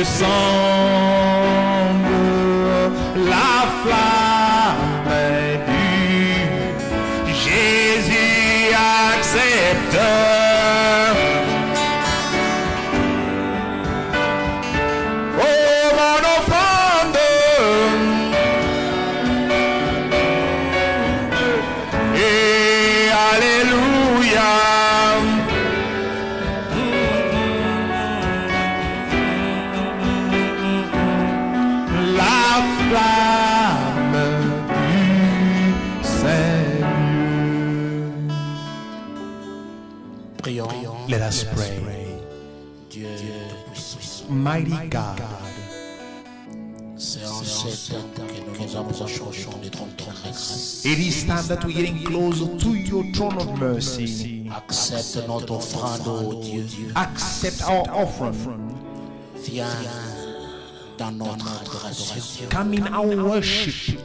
descendre la flamme du Jésus accepte. Let us pray. Mighty God, it is time that we're getting closer to your throne of mercy. Accepte notre offrande, oh Dieu. Accept our offering. Viens dans notre adoration. Come in our worship.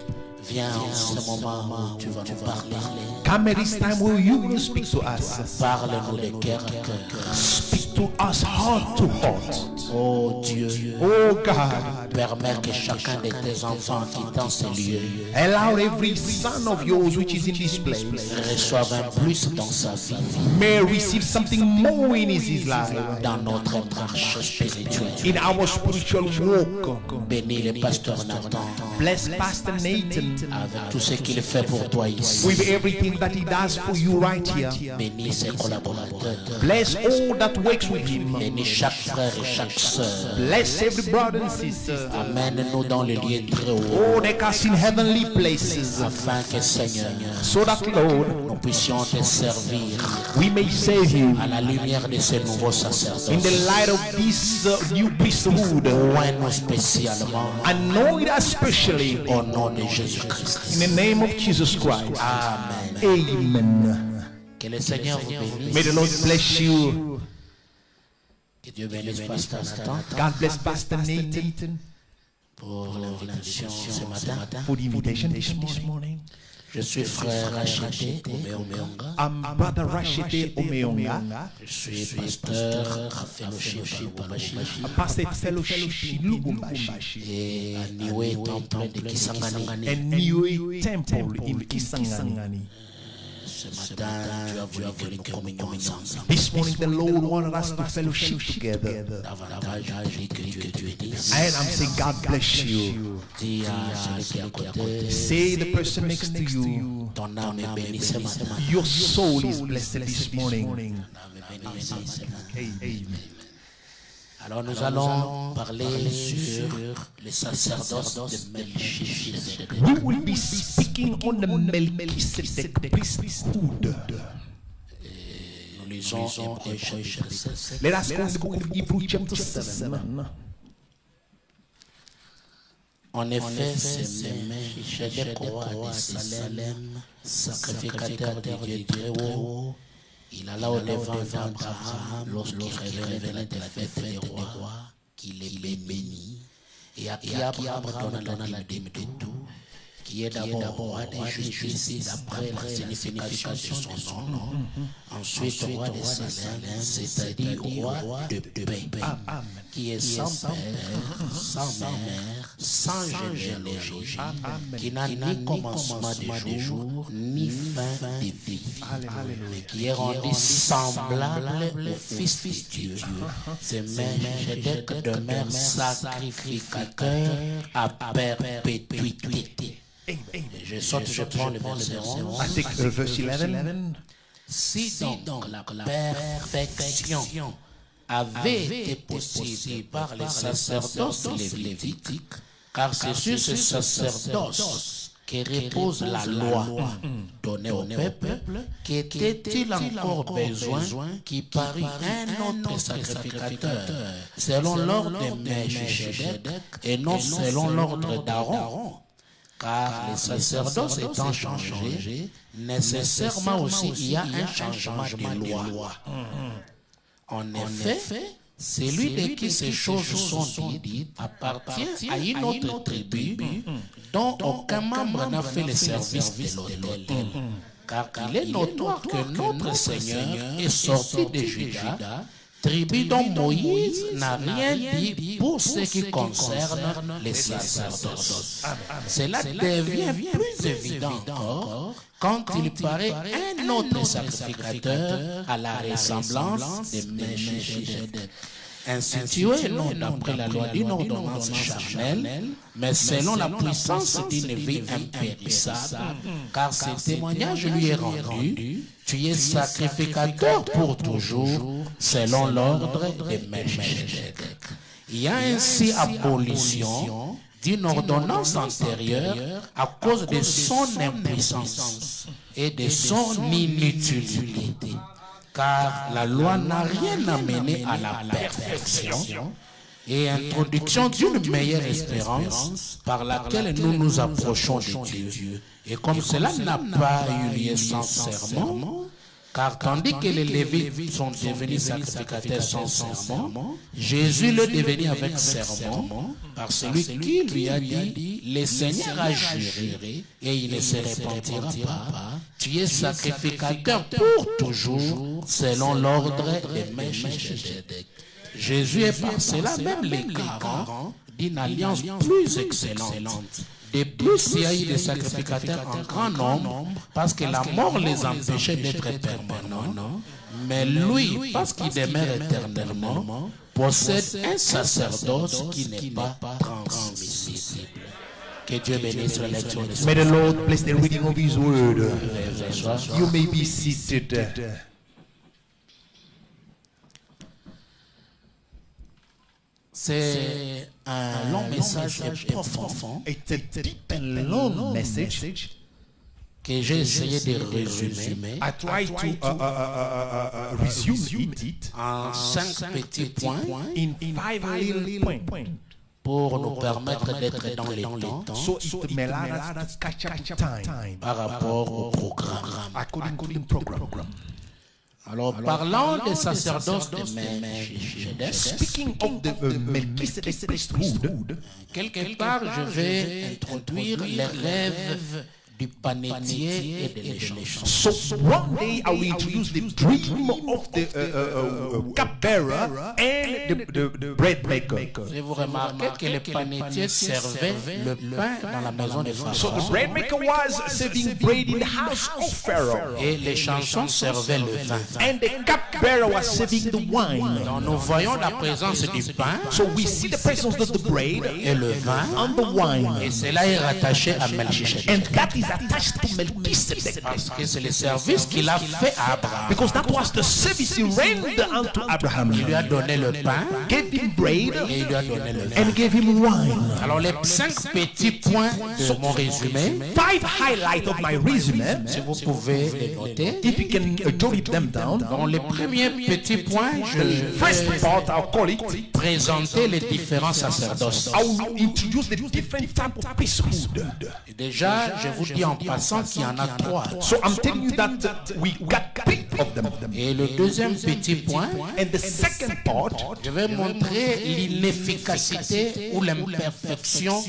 Viens en ce moment où tu vas nous parler. Come at this time where you will speak to us. Parle-nous de cœur à cœur. Speak to us heart to heart. Oh Dieu, oh God, permets que chacun de tes enfants quittant ce lieu, allow every son of yours which is in this place, reçoive un plus dans sa vie, may receive something more in his life, dans notre marche spirituelle, in our spiritual walk. Bénis le pasteur Nathan. Bless Pastor Nathan avec tout ce qu'il fait pour toi ici. With everything that he does for you right here. Bénis ses collaborateurs. Bless all that works with him. Bénis chaque frère et chaque sœur. Bless every brother and sister. Amène-nous dans les lieux très hauts. Oh, take us in heavenly places. Afin que Seigneur, so that Lord, nous puissions te servir. We may save you. À la lumière de ce nouveau sacerdoce. In the light of this new priesthood. Oins-nous spécialement. Anoint us especially. Au nom de Jésus-Christ. In the name of Jesus Christ. Amen. Amen. Que le Seigneur vous bénisse. May the Lord bless you. Que Dieu bénisse Pasteur Nathan. God bless Pastor Nathan. Pour l'invitation ce matin. For the invitation this morning. Je suis frère Rachete Omeonga. I'm brother Rachete Omeonga. Je suis pasteur à fellowship a pastor fellowship Lubumbashi. Et à Niwe Temple de Kisangani. And Niwe Temple in Kisangani. Ce matin, tu as voulu que nous communions ensemble. This morning the Lord wanted us to fellowship together. Davantage, je dis que Dieu te bénisse. And I'm saying God bless you. Dis à celui qui est à côté. Say the person next to you. Ton âme est bénie ce matin. Your soul is blessed this morning. Amen. Alors nous allons parler sur le sacerdoce de Melchizedek. We will be speaking on the Melchizedek priesthood. Nous lisons Hébreux chapitre 7. Let us go to the book of Hebrews chapter 7. En effet, c'est Melchizedek, roi de Salem, sacrificateur de Dieu très haut. Il alla au-devant d'Abraham lorsqu'il révélait la fête des rois, qu'il est béni, et à qui Abraham donna la dîme de tout, qui est d'abord roi de justice d'après la signification de son nom, ensuite roi de Salem, c'est-à-dire roi de paix, qui est sans père, sans mère, sans généalogie, qui n'a ni commencement de jour, ni fin de vie, qui est rendu semblable au Fils de Dieu. C'est Melchizedek demeure sacrificateur à perpétuité. Je saute, je prends le verset 11. I take verse 11. Si donc la perfection avait été possible par les sacerdoces lévitiques, car c'est sur ce sacerdoce que repose la loi donnée au peuple, qu'était-il encore besoin qu'il parût un autre sacrificateur selon l'ordre de Melchizedek et non selon l'ordre d'Aaron? Car les sacerdoces étant changés, nécessairement aussi il y a un changement de loi. En effet, celui de qui ces choses sont dites appartient à une autre tribu dont aucun membre n'a fait le service de l'autel. Car il est notoire que notre Seigneur est sorti de Juda, tribu dont Moïse n'a rien dit pour ce qui concerne les sacerdoces. Cela devient plus évident encore quand il paraît un autre sacrificateur à la ressemblance de Melchisedec, institué non d'après la loi d'une ordonnance charnelle, mais selon la puissance d'une vie impérissable, car ce témoignage lui est rendu: tu es sacrificateur pour toujours, selon l'ordre de Melchisedec. Il y a ainsi abolition d'une ordonnance antérieure à cause de son impuissance et de son inutilité. Car la loi n'a rien amené à la perfection et introduction d'une meilleure espérance par laquelle nous nous approchons de Dieu. Et comme cela n'a pas eu lieu sans serment, car tandis que les Lévites sont devenus sacrificateurs sans serment, Jésus le devenu avec serment par celui qui lui a dit: le Seigneur a juré et il ne se repentira pas. Tu es sacrificateur pour toujours, selon l'ordre de Melchisedec. Jésus est par cela même les garants d'une alliance plus excellente. De plus, il y a eu des sacrificateurs en grand nombre, parce que la mort les empêchait d'être permanents. Mais lui, parce qu'il demeure éternellement, possède un sacerdoce qui n'est pas transmissible. Que Dieu bénisse la lecture de May the Lord bless the reading of His word. You may be seated. C'est un long message profond It's a deep and long message. que j'ai essayé de résumer I try to resume it en 5 petits points in 5 little points, pour nous permettre d'être dans les temps so it may allow us to catch up time par rapport au programme. according to the program. Alors, parlant des sacerdoces de Melchisedec, Speaking of the Melchizedek priesthood, quelque part, je vais introduire les rêves du panetier et de l'échanson. so one day I will introduce the dream of the cupbearer and the bread maker. Et vous remarquez que le panetier servait le pain dans la maison de So the Pharaon bread maker was serving bread in the house of Pharaoh, et les chansons servaient le vin. and the cupbearer was serving the wine. Donc, nous voyons la présence du pain So we see the presence of the bread et le vin, and the wine, et cela est rattaché à Melchisedec. and that is attached to Melchizedek, Parce que c'est le service qu'il a fait à Abraham. because that was the service he rendered unto Abraham. Il lui a donné le pain Gave him bread et il lui a donné le vin. and gave him wine. Alors les 5 petits points de mon résumé, 5 highlights of my resume. si vous pouvez les noter. If you can jot them down. Dans les premiers petits points, je First vais part, I'll call it, présenter les différents sacerdoces. I will introduce the different type of priesthood. Et déjà, je vous dis en passant qu'il y en a 3. So I'm telling you that we got 3 of them. Et le deuxième petit point, And the second part, je vais montrer l'inefficacité ou l'imperfection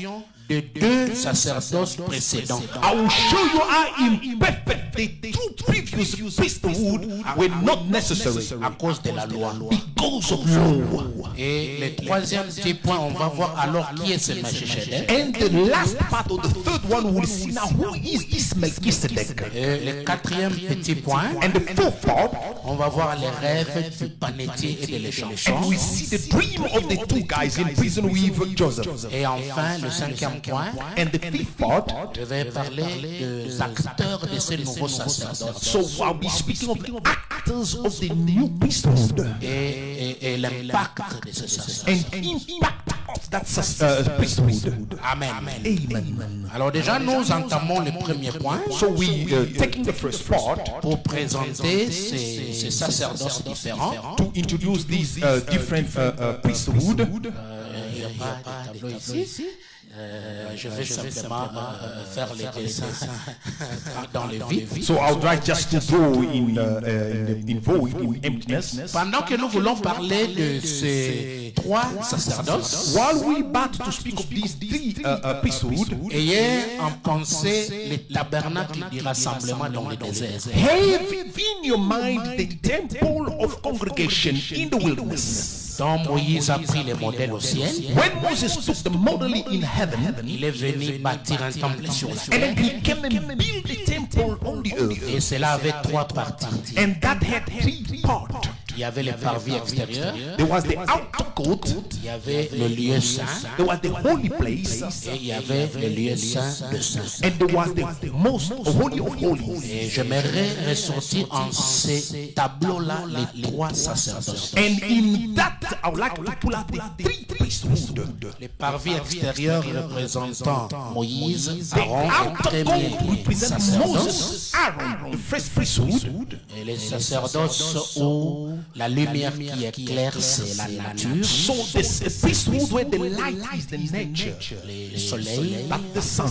de 2 sacerdoces précédents. I will show you how imperfect the 2 previous priesthood were not necessary À cause de la loi. because of law. Et le troisième petit point, on va voir alors qui est ce Melchisedec. And the last part of the third one, we'll see now who is this Melchizedek. Et le quatrième petit point, And the fourth part, on va voir les rêves du panetier et de l'échanson. and we see the dream of the 2 guys in prison with Joseph. Et enfin, le cinquième point, And the fifth part, je vais parler des acteurs de ce nouveau sacerdoce so I'll be speaking of the actors of the new priesthood et l'impact de ce sacerdoce. and impact of that priesthood. Amen. Amen. Alors déjà, nous entamons le premier point So we taking the first part pour présenter ces sacerdoces différents. to introduce these different priesthood. Il y pas de tableau ici. Je vais simplement faire les dessins dans le vide. So I'll try just to go in void, in emptiness. Pendant que nous voulons parler de ces trois sacerdoces, While we about to speak of these three priesthood, ayez en pensée les tabernacles du rassemblement dans le désert. have in your mind the temple of congregation in the wilderness. Dont Moïse a pris les modèles au ciel, When Moses took the model in heaven, il est venu bâtir un temple sur la and then terre. he came and built the temple on the earth. Et cela avait trois parties. And that had three parts. Il y avait le parvis extérieur, There was the outer court, il y avait le lieu saint, there was the holy place, et il y avait le lieu saint de saint. and there was the most holy of holies. Et j'aimerais ressortir en ces tableaux-là les trois sacerdoces. And in that, I would like to pull out the three priesthood. Les parvis extérieurs représentant Moïse, The Aaron, outer le court premier represents sacerdoce, Moses, Aaron, the first priesthood. et les sacerdoces où la lumière qui éclaire, c'est la nature, So this priesthood where the light is the nature, le soleil. not the sun.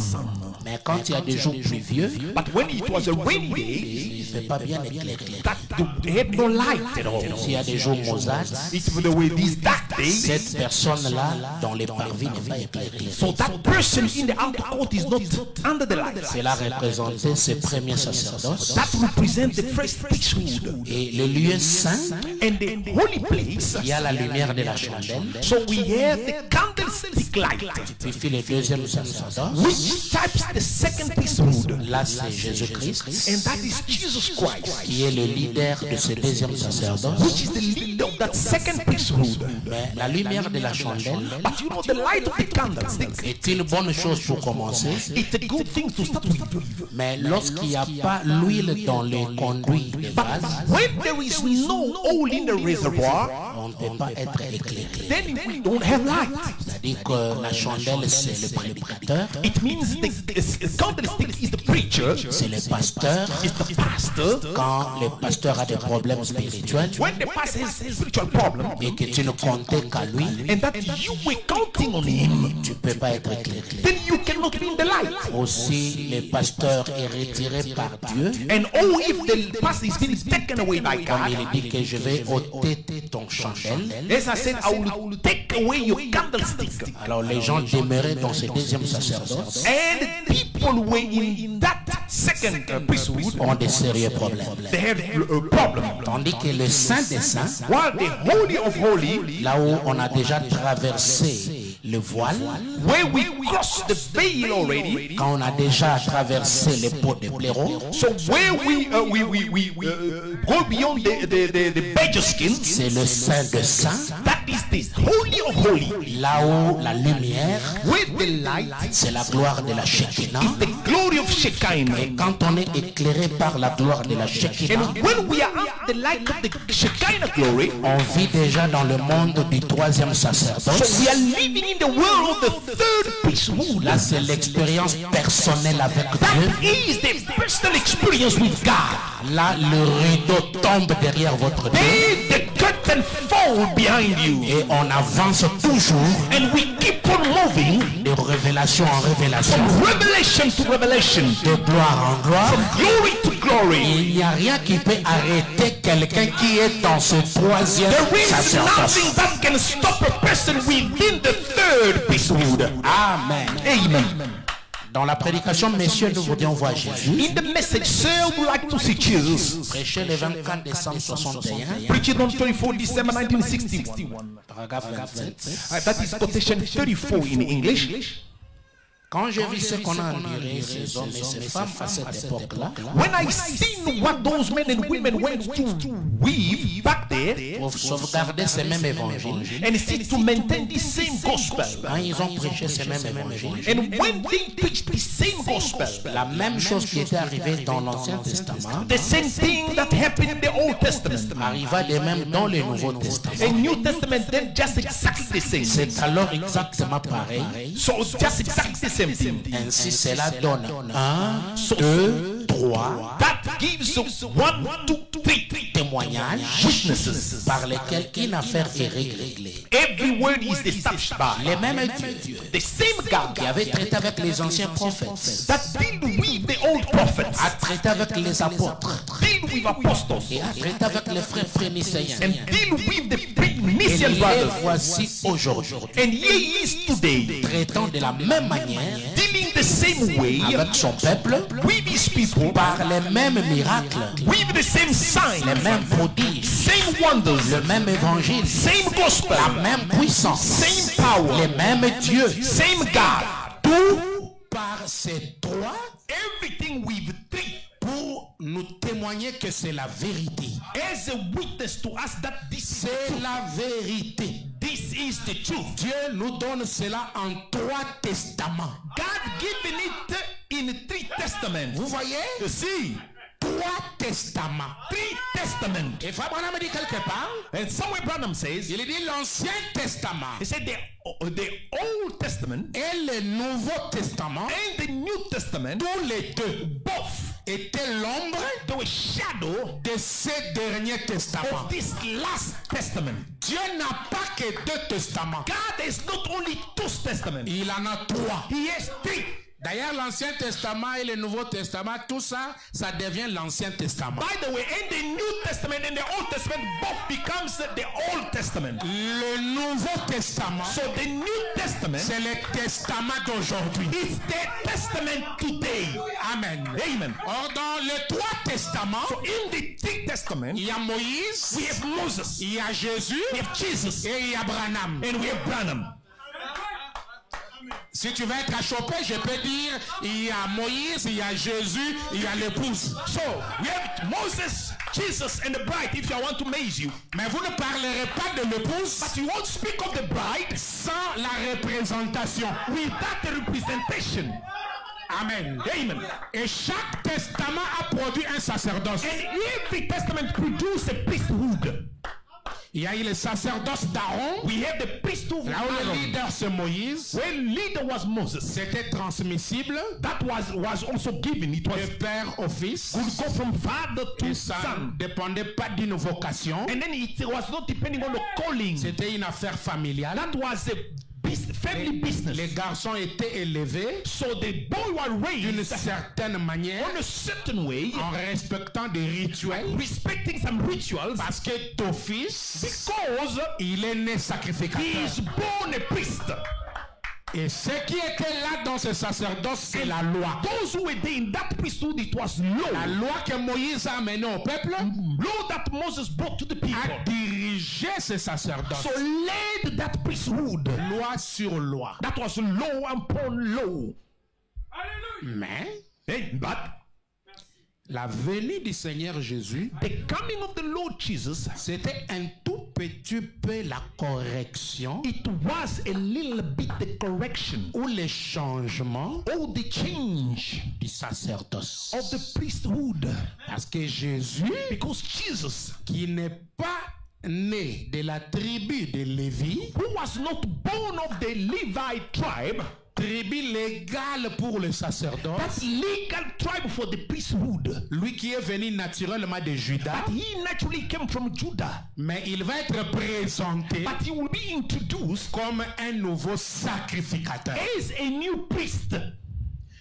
Mais quand il y a des jours pluvieux, But when it was a rainy day, il ne peut pas bien éclairer. that they had no light at all. S'il y a des jours maussades, It's the way these dark days. cette personne-là, dans les parvis, n'est pas éclairée. So that person in the outer court is not under the light. Cela représentait ces premiers sacerdoces. That represents the first priesthood. Et le lieu saint, And the holy place, il y a la lumière de la chandelle. so we have the candlestick light, Puis le deuxième sacerdoce, which types the second priesthood. là c'est Jésus-Christ, And that is Jesus Christ, qui est le leader de ce deuxième sacerdoce. which is the leader of that second priesthood. Mais la lumière de la chandelle But you know, the light of the candlestick, est une bonne chose pour commencer. it's a good thing to start with. Mais lorsqu'il n'y a pas l'huile dans les conduits des vases, When there is no oil in the reservoir, on ne peut pas être éclairé. then we don't have light. C'est-à-dire que la chandelle, c'est le prédicateur, It means the candlestick is the preacher, c'est le pasteur. is the pastor. Quand le pasteur a des problèmes spirituels When the pastor has a spiritual problem, et que tu ne comptais qu'à lui, and that you were counting on him, tu ne peux pas être éclairé. then you cannot be in the light. Aussi, le pasteur est retiré par Dieu. And oh, if the pastor is being taken away by Comme God, il dit que je vais ôter ton chandelle. as I said, I will take away your candlestick. Alors les gens demeuraient dans ce deuxième sacerdoce, And the people were in that second priesthood, ont des sérieux problèmes. they have a problem. Tandis que le Saint des Saints, While the Holy of Holy, là où on a déjà traversé le voile, where we cross the veil already, quand on a déjà traversé les pots de blaireau, so where we go beyond the badger skin, c'est le Saint des Saints, that is the Holy of Holy, là où la lumière, where the light c'est la gloire de la Shekinah. is the glory of Shekinah. Et quand on est éclairé par la gloire de la Shekinah, And when we are under the light of the Shekinah glory, on vit déjà dans le monde du troisième so sacerdoce. we are living in the world of the third priesthood. Là, c'est l'expérience personnelle avec Dieu. That is the personal experience with God. Là, le rideau tombe derrière votre dos Then the curtain falls behind you, et on avance toujours and we keep on moving de révélation en révélation, from revelation to revelation, de gloire en gloire. glory to glory. Il n'y a rien qui peut arrêter quelqu'un qui est dans ce troisième There is sacerdoce. nothing that can stop a person within the third priesthood. Amen. Amen. Dans la prédication, messieurs, nous voudrions voir Jésus. In the message, sir, we would like to see Jesus. Prêché le 24 décembre 61, Preaching on 24 December 1961. paragraphe 27. That is quotation 34 in English. Quand j'ai vu ce qu'on a enduré, ces hommes et ces femmes à cette époque-là, When I seen what those men and women went to weave back there, pour sauvegarder ces mêmes évangiles, and see to maintain the same gospel, quand ils ont prêché ces mêmes évangiles, and when they preached the same gospel, la même chose qui était arrivée dans l'Ancien Testament the same thing that happened in the Old Testament arriva de même dans le Nouveau Testament. and New Testament, then just exactly the same. C'est alors exactement pareil. So just exactly the same thing. Ainsi, cela donne 1, 2, 3 That gives us 1, 2, 3 témoignages témoignages witnesses. par lesquels une affaire est réglée. Every word is established by Les mêmes dieux the same God qui avaient traité avec les anciens prophètes, that deal with the old prophets, a traité avec les apôtres deal with apostles, et a traité avec les frères phénicéens. and deal with the Et Phoenician les brothers. voici aujourd'hui, And here he is today, traitant de la même manière dealing the same way avec son peuple, with his people, par les mêmes miracles, with the same signs, les mêmes prodiges, same wonders, le même évangile, same gospel, la même puissance, same power, les mêmes dieux, same God. tout par ces trois Everything with three pour nous témoigner que c'est la vérité. as a witness to us that this is the C'est truth. la vérité. This is the truth. Dieu nous donne cela en 3 testaments. God given it in 3 testaments. Vous voyez? You see, 3 testaments. 3 testaments. Et Frère Branham dit quelque part, And somewhere Branham says, il dit l'Ancien Testament he said the Old Testament et le Nouveau Testament, and the New Testament, tous les deux, both, étaient l'ombre they were shadow de ces derniers testaments. of this last testament. Dieu n'a pas que 2 testaments. God has not only 2 testaments, Il en a 3. he has 3. D'ailleurs, l'Ancien Testament et le Nouveau Testament, tout ça, ça devient l'Ancien Testament. By the way, in the New Testament and the Old Testament, both becomes the Old Testament. Le Nouveau Testament, So the New Testament c'est le testament d'aujourd'hui. is the testament today. Amen. Amen. Or, dans les 3 testaments, So in the 3 Testament, il y a Moïse, we have Moses, il y a Jésus we have Jesus, et il y a Branham. and we have Branham. Si tu veux être achoppé, je peux dire, il y a Moïse, il y a Jésus, il y a l'épouse. So we have Moses, Jesus, and the bride. If you want to amaze you, Mais vous ne parlerez pas de l'épouse but you won't speak of the bride sans la représentation. without the representation. Amen. Amen. Et chaque testament a produit un sacerdoce. And every testament produces a priesthood. Il y a eu le sacerdoce d'Aaron. We have the priesthood of Là où le Aaron. leader c'est Moïse. When leader was Moses, C'était transmissible that was also given. It was de père au fils. could go from father to Et ça son. ne dépendait pas d'une vocation. And then it was not depending on the calling. C'était une affaire familiale. That was a family business. Les garçons étaient élevés So the boy was d'une raised certaine manière on a certain way, en respectant des rituels. respecting some rituals, Parce que ton fils, because il est né he sacrificateur. is born a priest. Et ce qui était là dans ce sacerdoce, c'est la loi. Those who were there in that priesthood, it was law. La loi que Moïse a amenée au peuple Law that Moses brought to the people. a dirigé ce sacerdoce. So led that priesthood. Loi sur loi. That was law upon law. Mais But la venue du Seigneur Jésus, the coming of the Lord Jesus, c'était un tout petit peu la correction it was a little bit the correction ou le changement or the change du sacerdoce. of the priesthood. Parce que Jésus, Because Jesus, qui n'est pas né de la tribu de Lévi, who was not born of the Levite tribe, tribu légale pour le that sacerdoce, legal tribe for the priesthood, lui qui est venu naturellement de Juda, but he naturally came from Judah. mais il va être présenté But he will be introduced comme un nouveau sacrificateur. as a new priest.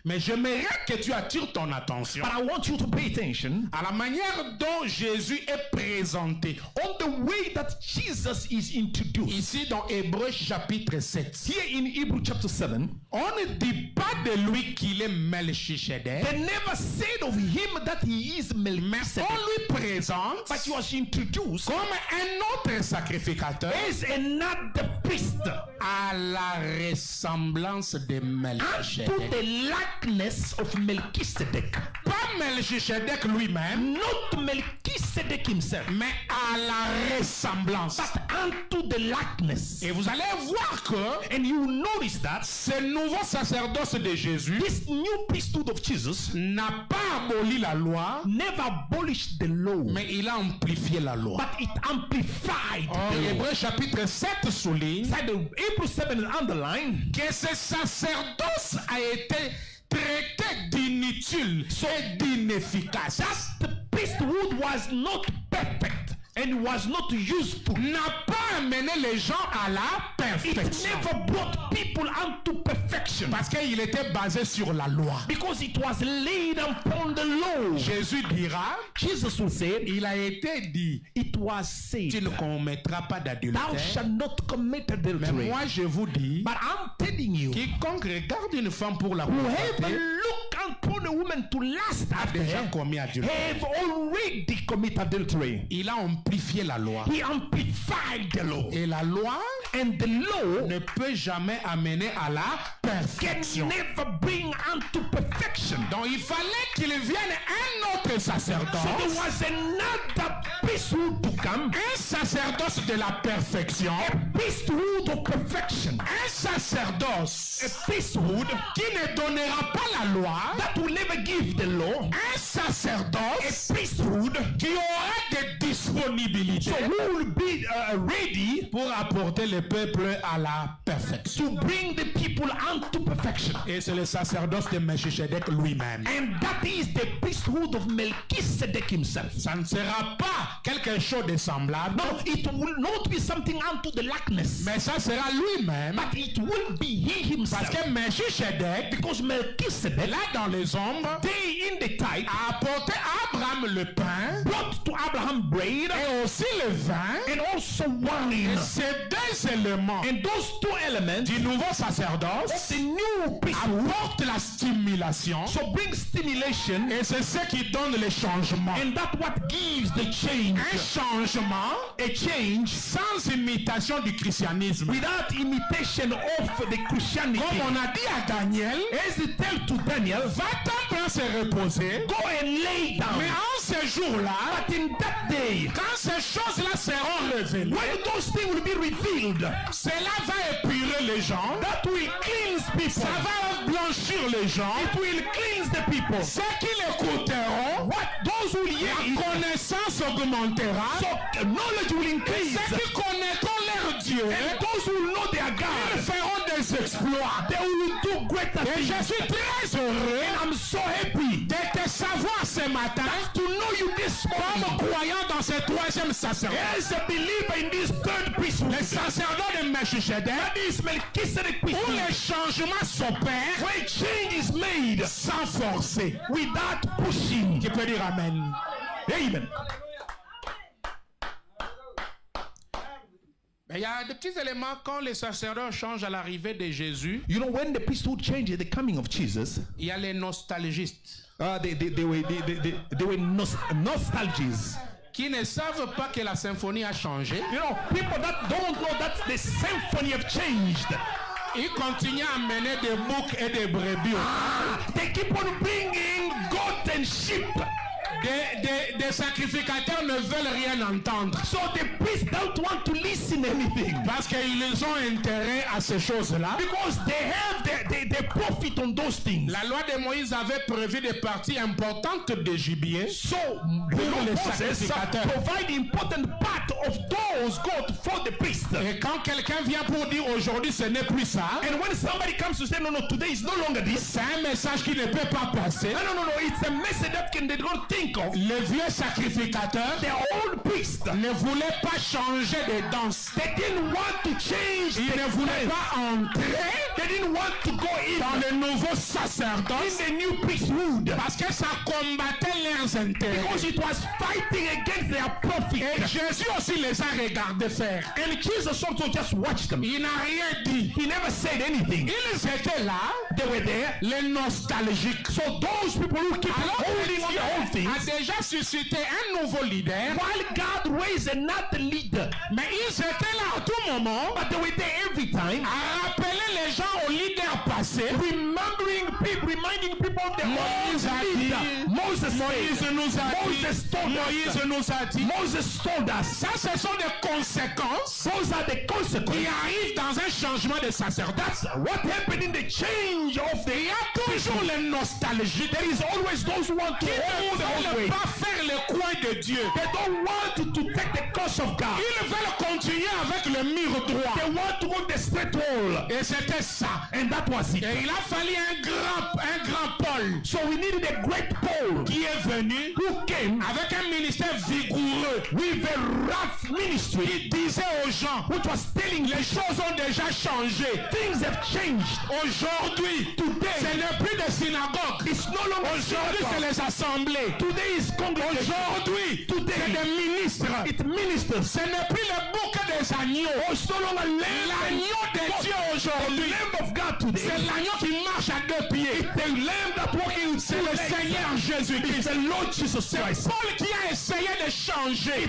Mais j'aimerais que tu attires ton attention But I want you to pay attention à la manière dont Jésus est présenté. on the way that Jesus is introduced. Ici dans Hébreux chapitre 7. Here in Hebrew chapter 7, On ne dit pas de lui qu'il est Melchisedec, they never said of him that he is mais Melchizedek, on lui présente but he was introduced comme un autre sacrificateur as another priest à la ressemblance de to Melchisedec. the likeness of Melchizedek. Pas Melchisedec lui-même, Not Melchizedek himself, mais à la ressemblance. but unto the likeness. Et vous allez voir que And you will notice that ce nouveau sacerdoce de Jésus this new priesthood of Jesus n'a pas aboli la loi, never abolished the law, mais il a amplifié la loi. but it amplified Or, the law. Hébreux chapitre 7 souligne Inside the Hebrew 7 is underlined que ce sacerdoce a été traité d'inutile et d'inefficace. that the priesthood was not perfect. and was not useful. N'a pas amené les gens à la It perfection. never brought people unto perfection. Parce qu'il était basé sur la loi. Because it was laid upon the law. Jésus dira, Jesus will say, il a été dit, it was said, tu ne commettras pas thou d'adultère. shalt not commit Mais adultery. moi je vous dis, But I'm telling you, quiconque regarde une femme pour la whoever beauté look upon a woman to lust a after déjà her, commis adultère. have already committed adultery. Il a amplifié la loi. He amplified the law. Et la loi And the law ne peut jamais amener à la can perfection. never bring unto perfection. Donc il fallait qu'il vienne un autre So there sacerdoce, was another priesthood to come, un sacerdoce de la perfection, a priesthood of perfection, un sacerdoce a priesthood qui ne donnera pas la loi, that will never give the law, un sacerdoce a priesthood qui aura des disponibilités so who will be ready pour apporter le peuple à la perfection. to bring the people unto perfection. Et c'est le sacerdoce de Melchisedec lui-même. And that is the priesthood of Melchizedek himself. Ça ne sera pas quelque chose de semblable, No, it will not be something unto the likeness, mais ça sera lui-même. but it will be he himself. Parce que Melchisedec, Because Melchizedek, là dans les ombres, they in the type, a apporté à Abraham le pain brought to Abraham bread et aussi le vin. and also wine. Et ces deux éléments And those two elements du nouveau of sacerdoce the new priesthood apportent la stimulation so bring stimulation, et c'est ce qui donne le changement. and that what gives the change. Un changement A change sans imitation du christianisme. without imitation of the Christianity. Comme on a dit à Daniel, As it tell to Daniel, va-t'en prendre se reposer. go and lay down. Mais en ce jour-là, But in that day, quand ces choses-là seront révélées, when those things will be revealed, cela va épurer les gens, that will cleanse people. ça va blanchir les gens. It will cleanse the people. Ceux qui l'écouteront, What those who hear la it, connaissance augmentera. so knowledge will increase. Ceux qui connaîtront leur Dieu, And those who know their ils God, feront des exploits. they will do greater Et things. je suis très heureux And I'm so happy de te savoir ce matin to know you this comme morning croyant dans ce troisième sacerdoce. as a believer in this third priesthood. Le sacerdoce de Melchisedec, That is Melchizedek où priesthood, les changements s'opèrent where change is made sans forcer. without pushing. Qui peut dire Amen? Amen. Mais il y a des petits éléments quand les sacerdoces changent à l'arrivée de Jésus. You know, when the priesthood changed at the coming of Jesus, Il y a les nostalgistes they were nostalgies. qui ne savent pas que la symphonie a changé. You know, people that don't know that the symphony have changed. Ils continuent à mener des boucs et des brebis. They keep on bringing goat and sheep. Des sacrificateurs ne veulent rien entendre. So the priests don't want to listen anything. Parce qu'ils ont intérêt à ces choses-là. Because they have the profit on those things. La loi de Moïse avait prévu des parties importantes de gibier. So Pour the les Moses sacrificateurs. provide important part of those goat for the priest. Et quand quelqu'un vient pour dire aujourd'hui ce n'est plus ça, And when somebody comes to say, no, today is no longer this. c'est un message qui ne peut pas passer. No, it's a message that they don't think of. Les vieux sacrificateurs The old priest, ne voulaient pas changer de danse. they didn't want to change Ils the ne voulaient dance. pas entrer They didn't want to go dans in le nouveau sacerdoce the new priesthood parce que ça combattait leurs intérêts. because it was fighting against their profit. Et Jésus aussi les a regardés faire. And Jesus also just watched them. Il n'a rien dit. He never said anything. Ils étaient là, They were there. les nostalgiques. So those people who keep Alors holding on Dieu the old a things, déjà suscité un nouveau leader, while God raised another leader, mais ils étaient là à tout moment but they were there every time, à rappeler les gens au leader passé. reminding people of the Moïse a old dit, leader. Moses nous a Moses told us. Moïse nous a dit. Moses told us. Ça, ce sont des conséquences Those are the qui consequences. arrivent dans un changement de sacerdoce. What happened in the change of Il y a toujours les nostalgiques. There is always those who want to hold the Ils old ne way. veulent pas faire le coin de Dieu. They don't want to take the course of God. Ils veulent continuer avec le mur droit. They want to go the straight wall. Et c'était ça. And that was it. Et il a fallu un grand Paul So we needed a great Paul qui est venu who came avec un ministère vigoureux with a rough ministry, qui disait aux gens, which was telling les choses ont déjà changé. things have changed. Aujourd'hui, Today, ce n'est plus des synagogues. it's no longer Aujourd'hui, c'est synagogue. les assemblées. Today is congregation. Aujourd'hui, Today, c'est des ministres. it ministers. Ce n'est plus le bouc des agneaux. Oh, it's no longer L'agneau de Dieu the aujourd'hui, Lamb of God today. c'est l'agneau qui marche à deux pieds. The Lamb that walking with C'est le Seigneur It's Jésus-Christ. the Lord Jesus Christ. Paul qui a essayé de changer.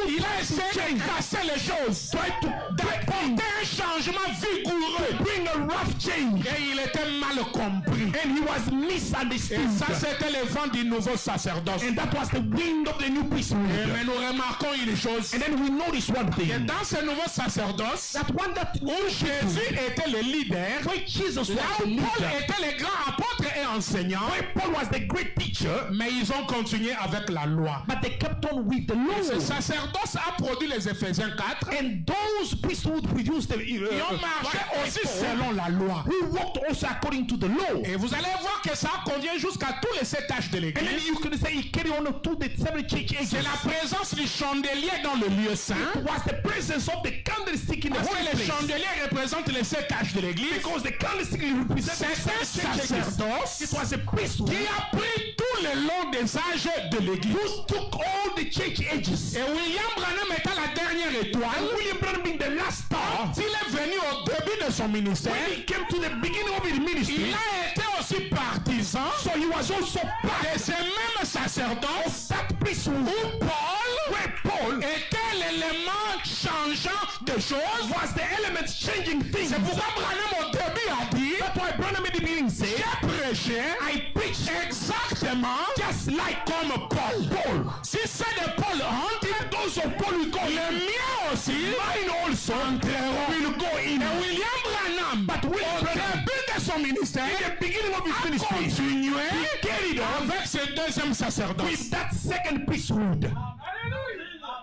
Il a essayé de casser les choses. Tried to D'apporter un changement vigoureux. bring a rough change, Et il était mal compris. and he was misunderstood. Et ça, c'était le vent du nouveau sacerdoce. And that was the wind of the new priesthood. Mais nous remarquons une chose. And then we notice one Et thing. dans ce nouveau sacerdoce, That one that où Jésus était le leader, where Jesus là was the où Paul leader, était le grand apôtre et enseignant, where Paul was the great teacher, mais ils ont continué avec la loi. but they kept on with the Ce law. sacerdoce a produit les Éphésiens 4. And those priesthood produced the Ils ont marché aussi selon la loi. who walked also according to the law. Et vous allez voir que ça convient jusqu'à tous les 7 âges de And then l'église. you can say he carried on to the seven church C'est ages. la présence du chandelier dans le lieu saint. It was the presence of the candlestick in the Parce que holy le place. chandelier représente les 7 âges de l'église. Because the candlestick represents the C'est un seven church ages. sacerdoce It was a priesthood qui a pris tout le long des âges de l'église. who took all the church ages. Et William Branham étant la dernière And étoile, William Branham being the last star, il est venu au début de son ministère. when he came to the beginning of his ministry, Il a été aussi partisan so he was also part de ce même sacerdoce that priesthood où Paul where Paul était l'élément changeant de choses. was the element changing things. C'est pourquoi Branham au début a dit, That's why Branham in the beginning said, j'ai prêché, I preach exactement just like comme Paul. Si c'est de Paul entre, those of Paul will go le in. mien aussi Mine also entreront. will go in. Et William Branham, But William au Branham, début de son ministère, in the beginning of his a ministry, continué carried on avec ce deuxième sacerdoce. with that second priesthood.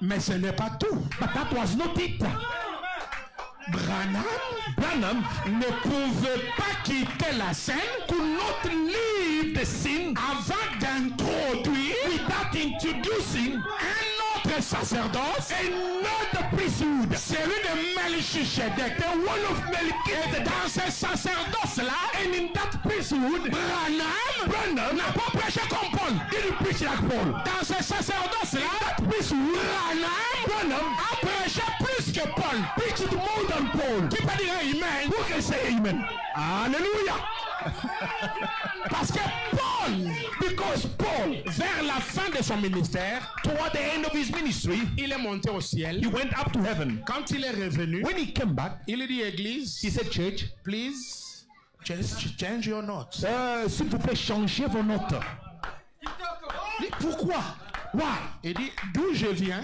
Mais ce n'est pas tout. But that was not it. Branham Ne pouvait pas quitter la scène could not leave the scene avant d'introduire without introducing un autre sacerdoce, another priesthood. celui de Melchisedec. The one of Melchizedek. Dans ce sacerdoce-là, And in that priesthood, Branham n'a pas prêché comme Paul. didn't preach like Paul. Dans ce sacerdoce-là, Priesthood, Branham a prêché plus que Paul. preached more than Paul. Qui peut dire amen? Who can say amen? Hallelujah. Parce que Paul, Because Paul, vers la fin de son ministère, toward the end of his ministry, il est monté au ciel. he went up to heaven. Quand il est revenu, When he came back, il dit Église, he said, Church, please change your notes. s'il vous plaît, changez vos notes. Pourquoi? Why? Il dit d'où je viens,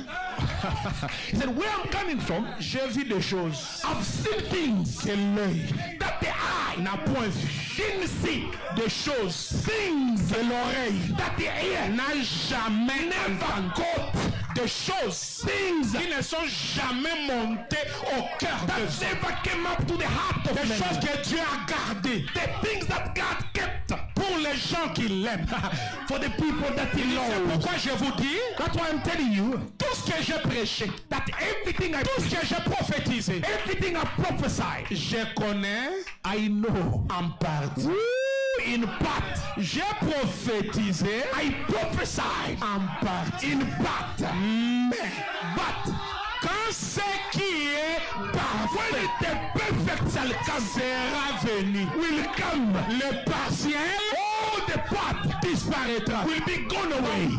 He said, where I'm coming from, j'ai vu des choses I've seen things que l'œil that the eye n'a point vu, didn't see, des choses things que l'oreille that the ear n'a jamais never got, des choses things qui ne sont jamais montées au cœur de that Dieu. never came up to the heart of Des man. choses que Dieu a gardées The things that God kept pour les gens qui l'aiment. for the people that he C'est loves. pourquoi je vous dis, That's why I'm telling you tout ce que j'ai prêché, that everything I tout ce preach, que j'ai prophétisé, everything I prophesied, je connais I know. en partie. Woo, in part. J'ai prophétisé I prophesied en partie. in part. But Quand ce qui est when parfait the perfect shall come, sera venu, will come, le partiel all the part disparaîtra. will be gone away.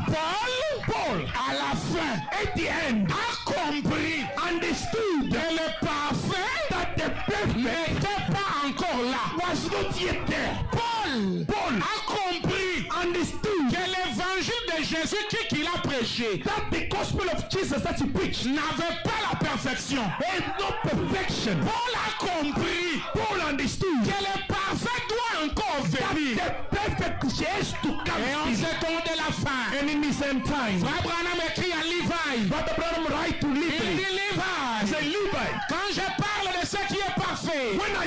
Paul, À la fin, at the end, a compris understood que le parfait that the perfect n'était pas encore là. was not yet there. Paul a compris Understood que l'évangile de Jésus qu'il a prêché that the gospel of Jesus that he preached n'avait pas la perfection. has no perfection. Paul a compris Paul understood que le parfait doit encore that venir. the perfect has to Et en come ce still. temps de la fin, And in the same time, Abraham écrit à Levi. Brother Branham write to Il Levi. dit He Levi, said, Levi, quand j'ai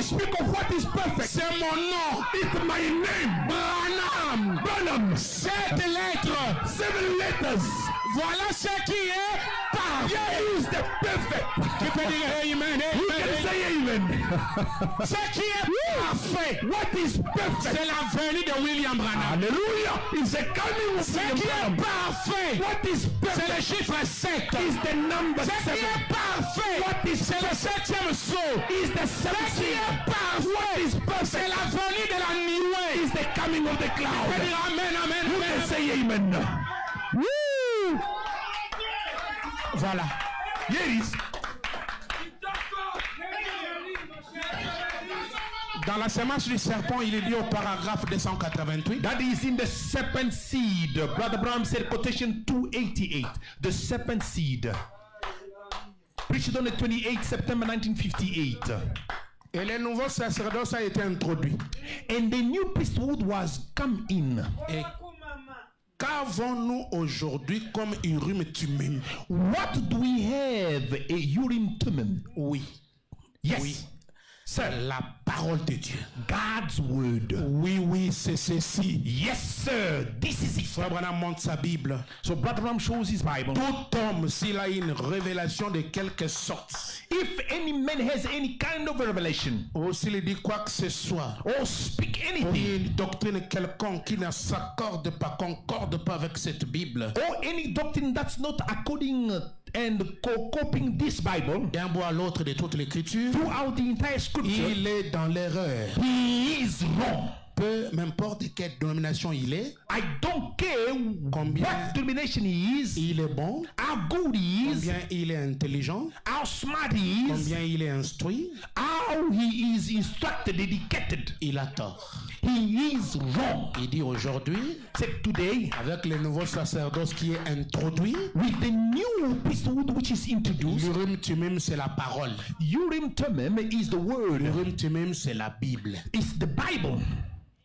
speak of what is perfect. C'est mon nom. It's my name. Branham. Branham. 7 lettres. 7 letters. Voilà ce qui est parfait. Here is the perfect. Tu peux dire amen. You can say amen. Ce qui est parfait. What is perfect? C'est la venue de William Branham. Hallelujah. It's the coming of William Branham. Ce qui est parfait. What is perfect? C'est le chiffre 7. Is the number 7. Ce qui est parfait. What is c'est le 7e saut. Is the 7th. Ce qui est parfait. What is perfect? C'est la venue de la nuée. Is the coming of the cloud. Tu peux dire amen, amen. You can say amen. Woo! Voilà. Here it is. Dans la semence du serpent, il est dit au paragraphe 288. That is in the serpent seed. Brother Branham said, quotation 288. The serpent seed. Preached on the 28th September 1958. Et le nouveau sacerdoce a été introduit. And the new priesthood was come in. Et qu'avons-nous aujourd'hui comme Urim Thummim? What do we have? A Urim Thummim? Oui. Yes. Oui. Sir. La parole de Dieu. God's word. Oui, oui, c'est ceci. Yes, sir. This is it. Frère Branham montre sa Bible. So Brother Branham shows his Bible. Tout homme, s'il a une révélation de quelque sorte, if any man has any kind of a revelation, ou s'il dit quoi que ce soit, or speak ou anything, une doctrine quelconque qui ne s'accorde pas, concorde pas avec cette Bible, or any doctrine that's not according and coping this Bible, d'un bout à l'autre de toute l'écriture, throughout the entire scripture, il est dans l'erreur. he is wrong. Peu m'importe quelle dénomination il est, I don't care Combien- what denomination he is, il est bon, how good he is, combien il est intelligent, how smart he is, combien il est instruit, how he is instructed, educated. il a tort. He is wrong. Il dit aujourd'hui, Said today, avec le nouveau sacerdoce qui est introduit, with the new priesthood which is introduced, Urim Thummim c'est la parole. Urim Thummim is the word, Urim Thummim c'est la Bible. it's the Bible.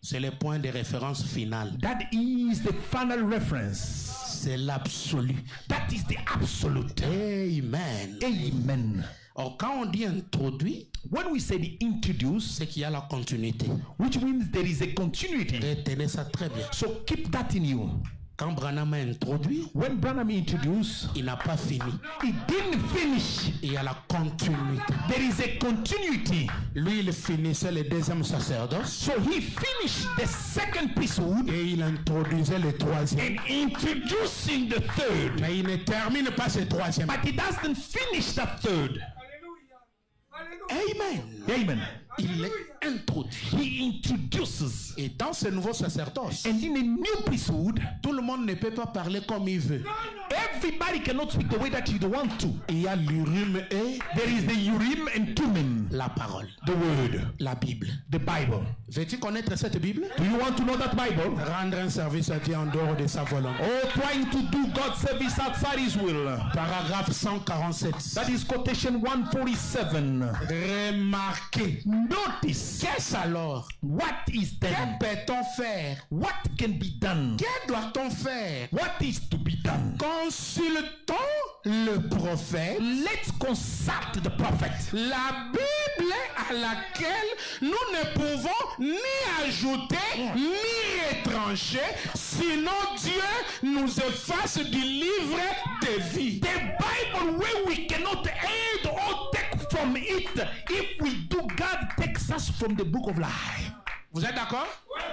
C'est le point de référence final. That is the final reference. C'est l'absolu. That is the absolute. Amen. Amen. Or, quand on dit introduit, When we say the introduce, c'est qu'il y a la continuité. which means there is a continuity. Retenez ça très bien. So keep that in you. Quand Branham a introduit, When Branham introduced, il n'a pas fini. he didn't finish. Il y a la continuité. There is a continuity. Lui, il finissait le deuxième sacerdoce So he finished the second priesthood et il introduisait le troisième. and introducing the third. Mais il ne termine pas ce troisième. But he doesn't finish that third. Amen. Amen. Il est introduit. He introduces. Et dans ce nouveau sacerdoce, And in a new priesthood, tout le monde ne peut pas parler comme il veut. everybody cannot speak the way that you want to. Il y a l'Urim et There is the Urim and Thummim, la parole, the word, la Bible. the Bible. Veux-tu connaître cette Bible? Do you want to know that Bible? Rendre un service à Dieu en dehors de sa volonté. Or trying to do God's service outside his will. Paragraphe 147. That is quotation 147. Remarquez. Notice. Qu'est-ce alors? What is Que done? peut-on faire? What can be done? Que doit-on faire? What is to be done? Consultons le prophète, Let's consult the prophet. la Bible à laquelle nous ne pouvons ni ajouter ni étranger, sinon Dieu nous efface du livre de vie. The Bible where we cannot add or take from it. If we do, God takes us from the book of life. Vous êtes d'accord?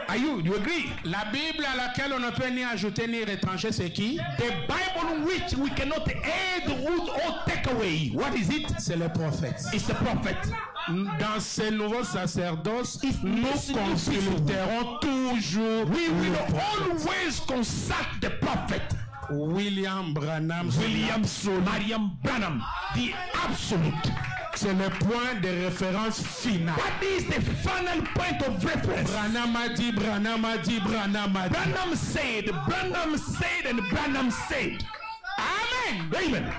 Are you agree? La Bible à laquelle on ne peut ni ajouter ni étranger, c'est qui? The Bible which we cannot add or take away. What is it? C'est le prophète. It's the prophet. Dans ce nouveau sacerdoce, nous this new consulterons toujours We will le prophète. always consult the prophet. William Branham. Mariam Branham, the absolute. C'est le point de référence final. What is the final point of reference? Branham a dit, Branham a dit, Branham a dit. Branham said, and Branham said. Amen. Amen.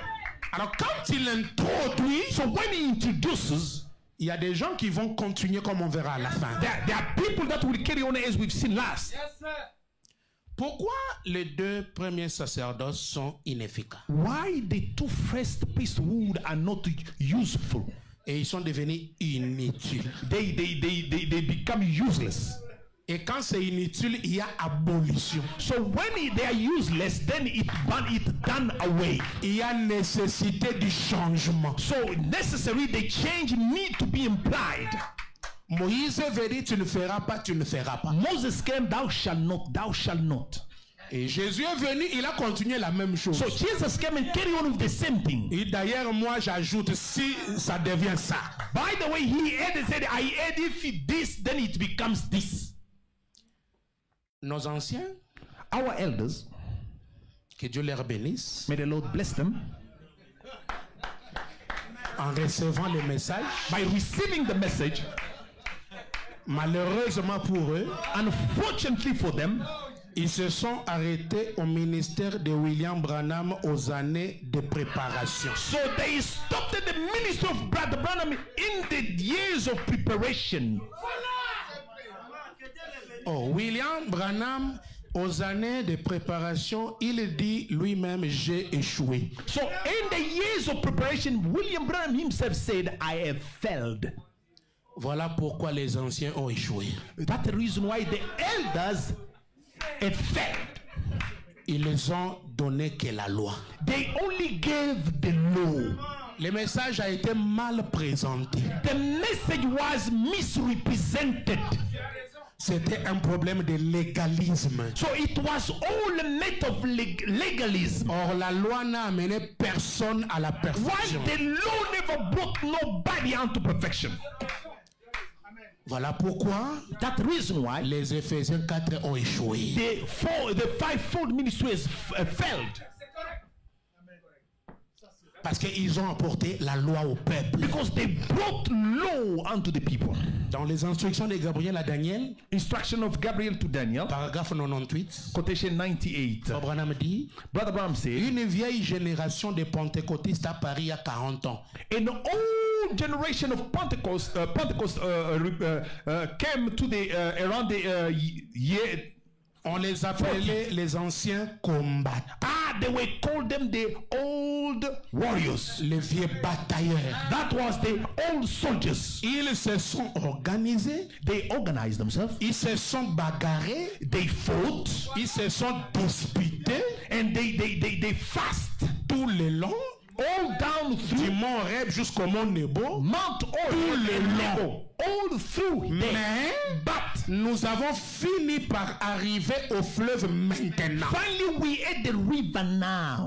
Alors quand il introduit, So when he introduces, il y a des gens qui vont continuer comme on verra à la fin. there are people that will carry on as we've seen last. Pourquoi les deux premiers sacerdoces sont inefficaces? Why the two first priesthood are not useful? Et ils sont devenus inutiles. They become useless. Et quand c'est inutile, il y a abolition. So when they are useless, then it done away. Il y a nécessité du changement. So necessary, the change need to be implied. Moïse veut dire tu ne feras pas, tu ne feras pas. Moses came, thou shalt not, thou shalt not. Et Jésus est venu, il a continué la même chose. So Jesus came and carried on with the same thing. Et d'ailleurs, moi j'ajoute, si ça devient ça. By the way, he added, said, I add if this, then it becomes this. Nos anciens, Our elders, que Dieu leur bénisse, may the Lord bless them, en recevant le message, by receiving the message, malheureusement pour eux, unfortunately for them, ils se sont arrêtés au ministère de William Branham aux années de préparation. so they stopped at the ministry of Brother Branham in the years of preparation. Oh, William Branham, aux années de préparation, il dit lui-même, j'ai échoué. So in the years of preparation, William Branham himself said, I have failed. Voilà pourquoi les anciens ont échoué. That's the reason why the elders had failed. Ils ont donné que la loi. They only gave the law. Le message a été mal présenté. The message was misrepresented. C'était un problème de légalisme. So it was all a matter of legalism. Or, la loi n'a amené personne à la Why perfection. the law never brought nobody unto perfection. Voilà pourquoi That's the reason why les Éphésiens 4 ont échoué. the fivefold ministry has failed. Parce qu'ils ont apporté la loi au peuple. Because they brought law unto the people. Dans les instructions de Gabriel à Daniel, Instruction of Gabriel to Daniel, paragraphe 98, quotation 98. Abraham dit, Brother Branham said, une vieille génération de pentecôtistes à Paris il y a 40 ans. an old generation of Pentecost came to the around the year. On les appelait les anciens combattants, They were called them the old warriors. les vieux batailleurs. That was the old soldiers. Ils se sont organisés, They organized themselves. ils se sont bagarrés, They fought ils se sont disputés and they fast tout le long, all down du through mont Reb jusqu'au mont Nebo. Mount Oreb and Nebo, all through there. Mais But nous avons fini par arriver au fleuve maintenant. finally we at the river now.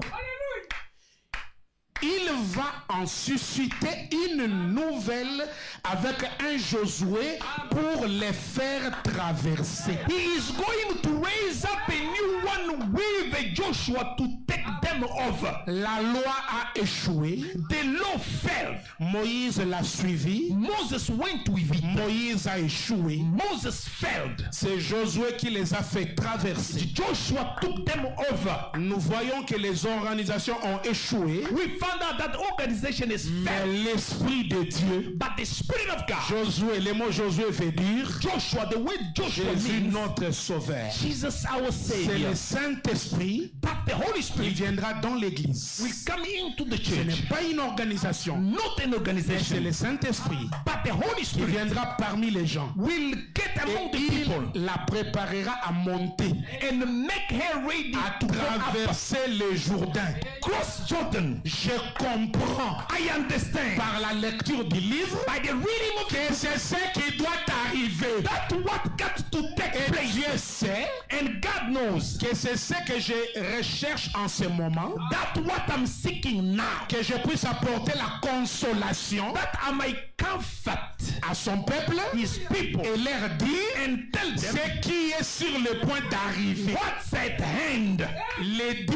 Il va en susciter une nouvelle avec un Josué pour les faire traverser. He is going to raise up a new one with a Joshua to take them over. La loi a échoué. The law failed. Moïse l'a suivi. Moses went with it. Moïse a échoué. Moses failed. C'est Josué qui les a fait traverser. Joshua took them over. Nous voyons que les organisations ont échoué. We found out that organization is Mais failed. l'Esprit de Dieu, But the Spirit of God, Josué, le mot Josué veut dire Joshua, the word Joshua Jésus means notre Sauveur. Jesus our C'est Savior. le Saint-Esprit That the Holy qui Spirit viendra dans l'église. will come into the Ce n'est church. pas une organisation, Not an c'est organization, le Saint-Esprit but the Holy qui Spirit viendra parmi les gens. will get among the Et people il la préparera à monter, and make her ready à to go up, traverser le Jourdain. cross Jordan. Je comprends I understand par la lecture du livre by the reading of que c'est ce qui doit arriver. that what got to take Et place. Dieu sait And God knows que c'est ce que je recherche en ce moment, that what I'm seeking now, que je puisse apporter la consolation that I may comfort à son peuple his people et leur dire and tell them ce qui est sur le point d'arriver. what's at hand. Les dire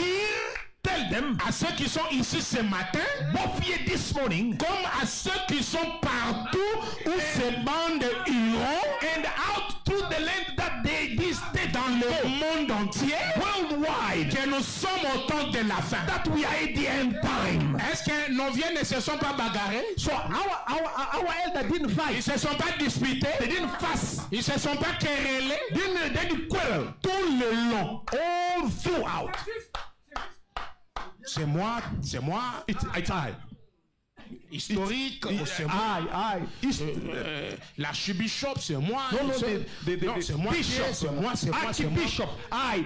Tell them, à ceux qui sont ici ce matin, both here this morning comme à ceux qui sont partout où ces bandes iront and out through the land that this state dans le monde entier, worldwide, que nous sommes au temps de la fin. that we are at the end time. Est-ce que nos vieux ne se sont pas bagarrés? So our elder didn't Ils fight, se sont pas disputés? they didn't fuss, Ils se sont pas querellés? they didn't quarrel Tout le long. all throughout. C'est moi. It's I. historique, c'est moi. L'archbishop, c'est moi. No, c'est moi. Archbishop, I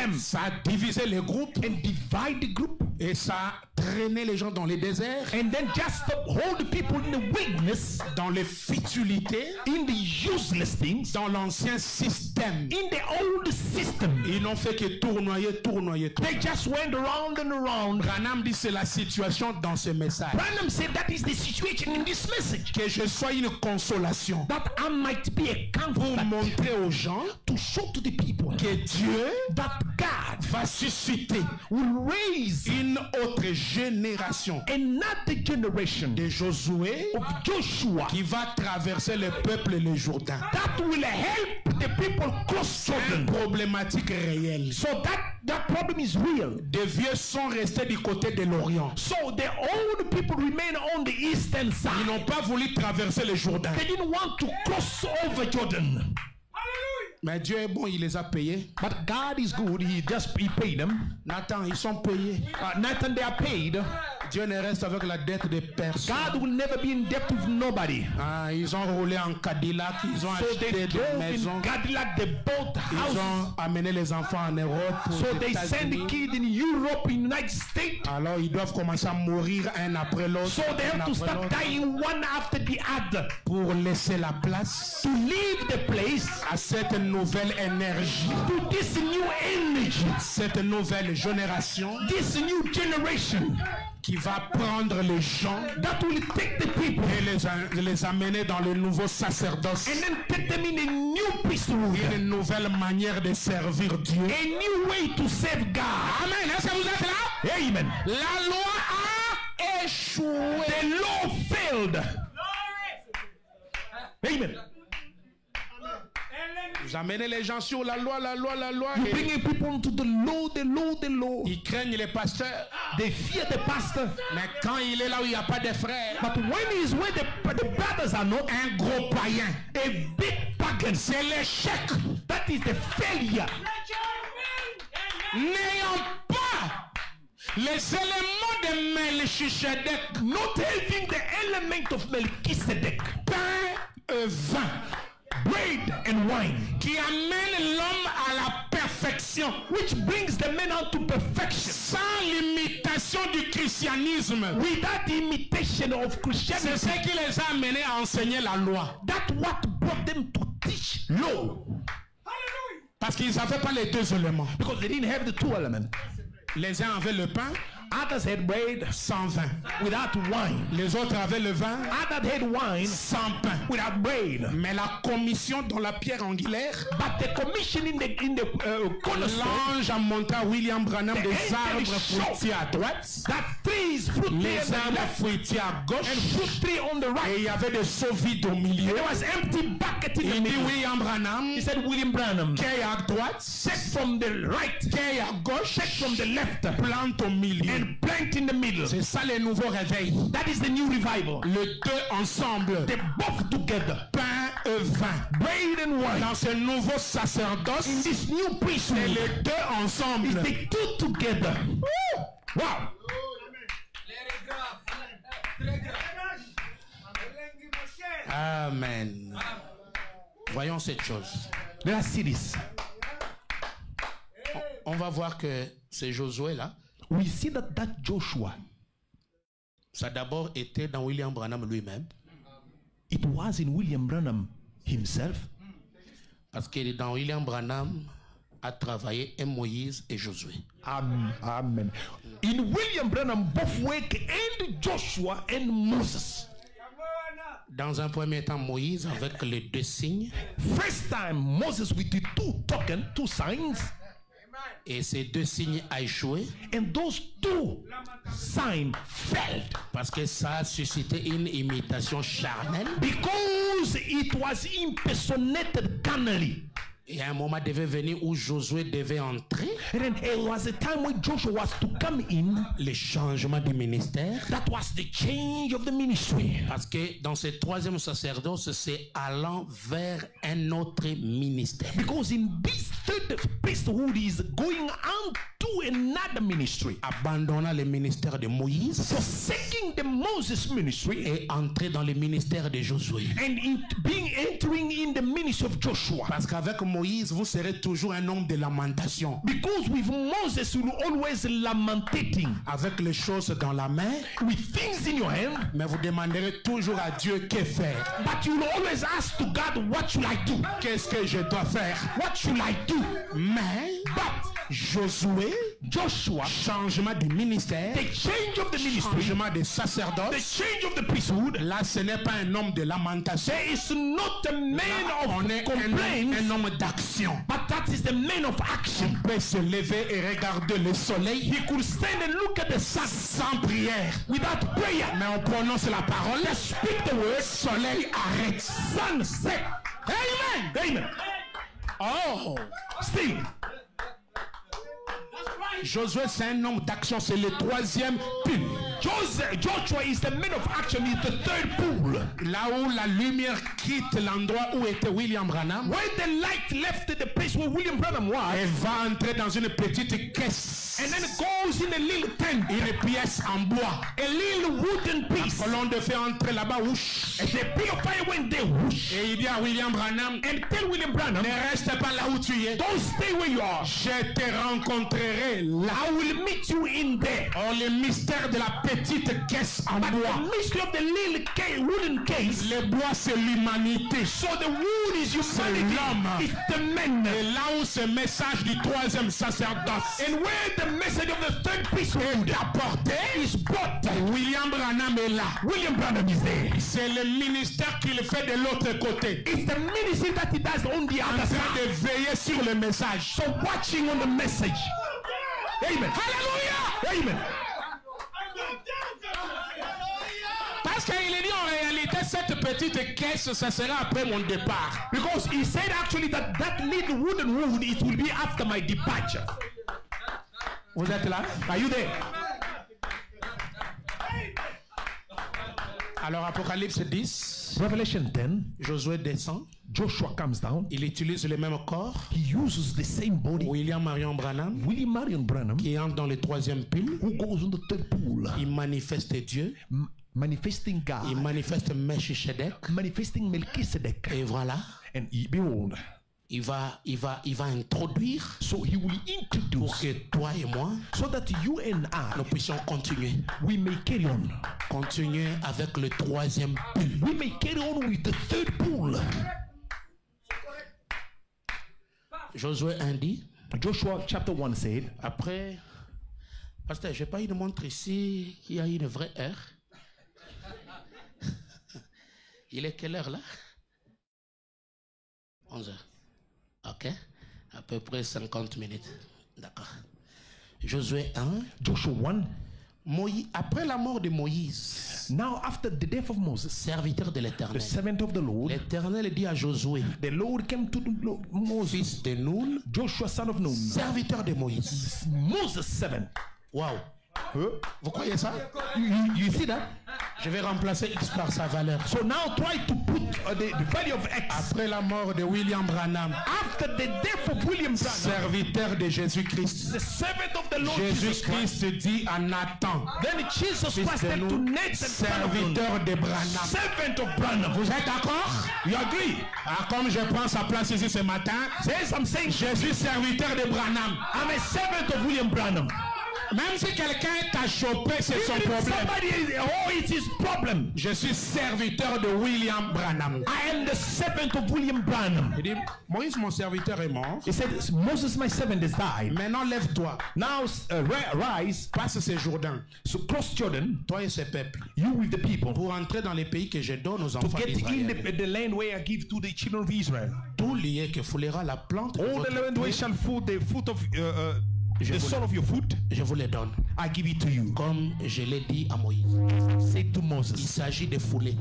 am. Ça a divisé les groupes. And divide the group. Et ça a traîné les gens dans les déserts. And then just hold the people in the wilderness. Dans les futilités. In the useless things. Dans l'ancien système. In the old system. Ils n'ont fait que tournoyer. They just went around and around. Branham dit c'est la situation dans ce message. Branham said that is the situation in this message. Que je sois une consolation. That I might be a comfort. Pour montrer aux gens. To show to the people. Que Dieu. That God. Va susciter. Will raise. Une autre génération. Another generation. De Josué. Of Joshua. Qui va traverser le peuple et le Jourdain. That will help the people cross Jordan. Une problématique réelle. So that problem is real. Des vieux sont restés du côté de l'Orient. So the old people remain on the eastern side. Ils n'ont pas voulu traverser le Jourdain. They didn't want to cross over Jordan. Mais Dieu est bon, il les a payés. But God is good, he paid them. Nathan, ils sont payés. Nathan, they are paid. Dieu ne reste avec la dette de personne. God will never be in debt with nobody. Ils ont roulé en Cadillac, ils ont acheté des maisons. Cadillac, they bought houses. Ils ont amené les enfants en Europe. So they send the kids in Europe, in United States. Alors ils doivent commencer à mourir un après l'autre. So they have to start dying one after the other. Pour laisser la place. To leave the place. À cette nouvelle énergie. To this new energy. Cette nouvelle génération. This new generation. Qui va prendre les gens. That will take the people. Et les amener dans le nouveau sacerdoce. And then take them in a new priesthood. Une nouvelle manière de servir Dieu. A new way to serve God. Amen. Est-ce que vous êtes là? Amen. La loi a échoué. The law failed. Amen. Vous amenez les gens sur la loi. You bringing people to the law. Ils craignent les pasteurs. They fear the pastor. Mais quand il est là où il n'y a pas de frères. But when he is where the brothers are not, un gros païen, a big pagan, c'est l'échec. That is the failure. N'ayant pas les éléments de Melchisedec, not having the element of Melchizedek, pain et vin, bread and wine, qui amène l'homme à la perfection, which brings the man unto perfection, sans l'imitation du christianisme, without imitation of Christianity. C'est ce qui les a amenés à enseigner la loi. That's what brought them to teach law. Parce qu'ils n'avaient pas les deux éléments. Because they didn't have the two elements. Les uns avaient le pain. Others had bread sans vin. Without wine. Les autres avaient le vin. Others had wine sans pain. Without bread. Mais la commission dans la pierre angulaire. But the commission in the cornerstone. L'ange a monté à William Branham des arbres fruitiers à droite. That trees fruit les arbres fruitiers à gauche. And fruit tree on the right. Et il y avait des seaux vides au milieu. There was empty bucket in the middle. William Branham. He said William Branham. Quai à droite. Take from the right. Quai à gauche. Take from the left. Plante au milieu. And plant in the middle. C'est ça le nouveau réveil. That is the new revival. Les deux ensemble. They both together. Pain et vin. Bread and wine. Dans ce nouveau sacerdoce. In this new priesthood. Et les deux ensemble. It's the two together. Woo! Wow. Amen. Voyons cette chose. Let us see this. On va voir que c'est Josué là. We see that Joshua. Ça a d'abord été dans William Branham lui-même. It was in William Branham himself. Parce que dans William Branham a travaillé et Moïse et Josué. Amen. In William Branham both work and Joshua and Moses. Dans un premier temps, Moïse avec les deux signes. First time Moses with the two signs. Et ces deux signes a échoué. And those two signs failed. Parce que ça a suscité une imitation charnelle. Because it was impersonated carnally. Et un moment devait venir où Josué devait entrer. And then there was a time when Joshua was to come in. Le changement du ministère. That was the change of the ministry. Parce que dans ce troisième sacerdoce, c'est allant vers un autre ministère. Because in this third third priesthood is going on to another ministry. Abandonnant le ministère de Moïse. Forsaking the Moses ministry. Et entrer dans le ministère de Josué. And entering in the ministry of Joshua. Parce qu'avec Moïse, vous serez toujours un homme de lamentation. Because with Moses, you will always lamentating. Avec les choses dans la main. With things in your hand. Mais vous demanderez toujours à Dieu que faire. But you will always ask to God, what should I do? Qu'est-ce que je dois faire? What should I do? Mais, Josué, Joshua, changement du ministère, the change of the ministry, changement de sacerdoce, the change of the priesthood. Là, ce n'est pas un homme de lamentation. There is not a man of complaints, un homme d'action. but that is the man of action. Il peut se lever et regarder le soleil. He could stand and look at the sun sans prière. Without prayer. Mais on prononce la parole. Just speak the word. Soleil arrête. Sun set. Amen. Amen. Oh. Still. Josué, c'est un homme d'action, c'est le troisième pile. Joshua is the man of action, is the third pool. Là où la lumière quitte l'endroit où était William Branham, when the light left the place where William Branham was, elle va entrer dans une petite caisse. And then it goes in a little tent. Une pièce en bois. A little wooden piece. La colonne de feu entrer là-bas, whoosh. And the pillar of fire went there, whoosh. Et il dit à William Branham, and tell William Branham, ne reste pas là où tu es. Don't stay where you are. Je te rencontrerai là. I will meet you in there. Oh, le mystère de la petite caisse en bois. The mystery of the little wooden case. Le bois, c'est l'humanité. So the wood is humanity. C'est l'homme. It's the man. Et là où ce message du troisième sacerdoce. And where the message of the third priesthood est apporté, is brought. William Branham est là. William Branham is there. C'est le ministère qu'il fait de l'autre côté. It's the ministry that he does on the other side. En train de veiller sur le message. So watching on the message. Amen. Hallelujah. Amen. Parce qu'il dit en réalité cette petite caisse, ça sera après mon départ. Because he said actually that little wooden wood, it will be after my departure. Vous êtes là? Are you there? Alors Apocalypse 10. Revelation 10. Josué descend. Joshua comes down. Il utilise le même corps. He uses the same body. William Marion Branham. Qui entre dans le troisième pile. Who goes on the third pool. Il manifeste Dieu. Manifesting God. Il manifeste Melchizedek. Manifesting Melchizedek. Et voilà. And behold. Il va introduire. So he will introduce. Pour que toi et moi. So that you and I. Nous puissions continuer. We may carry on. Continuer avec le troisième pile. We may carry on with the third pool. Josué 1 dit. Joshua chapter 1 said. Après. Pasteur, j'ai pas une montre ici qui a une vraie heure. Il est quelle heure là? 11 heures. Ok. À peu près 50 minutes. D'accord. Josué 1. Joshua 1. Moïse, après la mort de Moïse. Now after the death of Moses. Serviteur de l'Éternel. The servant of the Lord. L'Éternel dit à Josué. The Lord came to Moses. Fils de Nun. Joshua son of Nun. Serviteur de Moïse. Moses 7. Wow. Vous croyez ça? You see that? Je vais remplacer X par sa valeur. So now try to put the value of X. Après la mort de William Branham. After the death of William Branham. Serviteur de Jésus-Christ. The servant of the Lord Jésus-Christ dit à Nathan. Then Jesus Christ said to Nathan. Serviteur de Branham. Servant of Branham. Vous êtes d'accord? You agree? Ah, comme je prends sa place ici ce matin. Yes, I'm saying. Je suis serviteur de Branham. I'm a servant of William Branham. Même si quelqu'un t'a chopé, c'est son problème. It's his problem. Je suis serviteur de William Branham. I am the servant of William Branham. Il dit, Moïse, mon serviteur est mort. He said, Moses, my servant, has died. Maintenant, lève-toi. Now, rise. Passe ce Jourdain. So cross Jordan. Toi et ce peuple. You with the people. Pour entrer dans les pays que je donne aux enfants d'Israël. To get in the land where I give to the children of Israel. Tout lié que foulera la plante. All the land where shall food the fruit of the son of your foot, je vous les donne. I give it to you. Comme je l'ai dit à Moïse. Say to Moses. Il s'agit de fouler.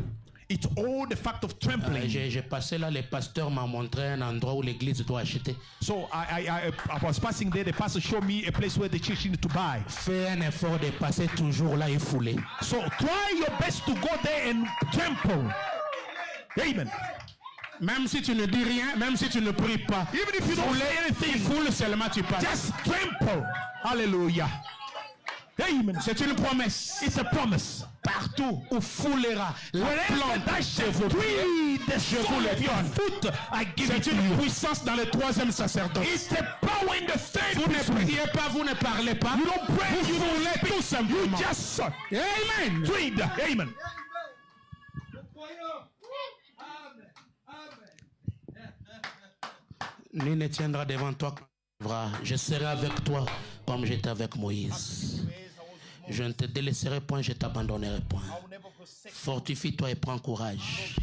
It's all the fact of trampling. J'ai passé là, le pasteur m'a montré un endroit où l'église doit acheter. So I was passing there. The pastor showed me a place where the church needs to buy. Fais un effort de passer toujours là et fouler. So try your best to go there and trample. Amen. Même si tu ne dis rien, même si tu ne pries pas. Even if you don't say anything, Foule seulement tu passes. just trample. Hallelujah. Amen. C'est une promesse. It's a promise. Partout où foulera la Wherever plante that de shall vos pieds, free the je vous sole le of your donne. foot, I give it C'est to une you. puissance dans le troisième sacerdoce. It's a power in the third Vous ne priesthood. priez pas, vous ne parlez pas. You don't pray, Vous you don't foulez speak. tout simplement. You just suck. Amen. Read. Amen. Nul ne tiendra devant toi. Je serai avec toi comme j'étais avec Moïse. Je ne te délaisserai point, je t'abandonnerai point. Fortifie-toi et prends courage.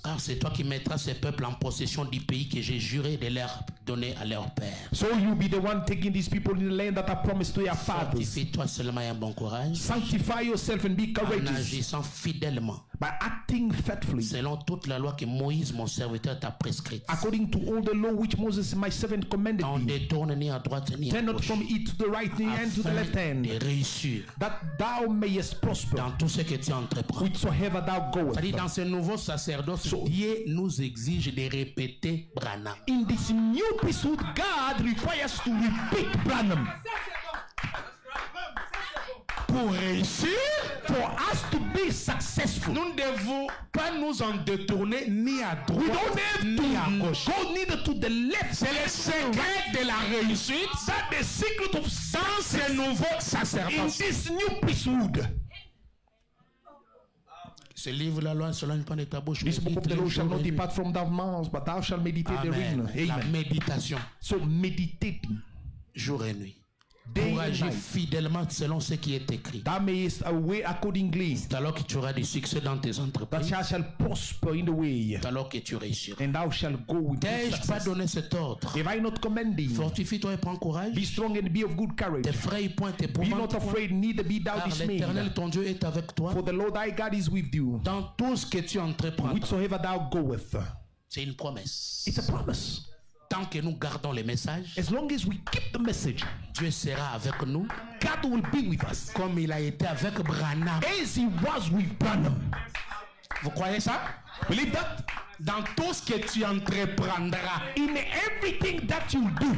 Car c'est toi qui mettras ces peuples en possession du pays que j'ai juré de leur donner à leur père. So you be the one taking these people in the land that I promised to your fathers. Fortifie-toi seulement et un bon courage. Sanctify yourself and be En courageous agissant fidèlement. by acting faithfully Selon toute la loi que Moïse, mon serviteur, t'a prescrite. according to all the law which Moses my servant commanded On thee. détourne ni à droite ni à Turn not gauche. from it to the right hand to the left Afin hand, de réussir that thou mayest prosper dans tout ce que tu entreprends. whithersoever thou C'est-à-dire, goest. dans ce nouveau sacerdoce, Dieu nous exige de répéter Branham. In this new priesthood, God requires to repeat Branham Pour réussir, for us to be successful. nous ne devons pas nous en détourner ni à We droite don't have ni à to gauche. go neither to the left. C'est le secret de la réussite That the secret of dans ce nouveau in sacerdoce. this new priesthood. Ce livre, la loi, ne s'éloigne pas de ta bouche. This book of the médite-le law shall jour not et nuit. depart from thy mouth, but thou shalt meditate therein. Amen. La Amen. méditation, So meditating jour et nuit. day Pour and agir night, fidèlement selon ce qui est écrit. thou mayest away accordingly, C'est alors que tu auras du succès dans tes that entreprises. thou shalt prosper in the way, C'est alors que tu réussiras. and thou shalt go with good T'ai-je pas success. donné cet ordre? Have I not commanded thee? Fortifie-toi et prends courage. Be strong and be of good courage. T'effraie point, Be t'épouvante not point. afraid, neither be thou Car l'Éternel, dismayed. ton Dieu, est avec toi. For the Lord thy God is with you, Dans tout ce que tu entreprends, whithersoever thou goest. c'est une promesse. It's a promise. Tant que nous gardons les messages, As long as we keep the message, Dieu sera avec nous God will be with us, comme il a été avec Branham. as he was with Branham. Vous croyez ça? Believe that? Dans tout ce que tu entreprendras. In everything that you do.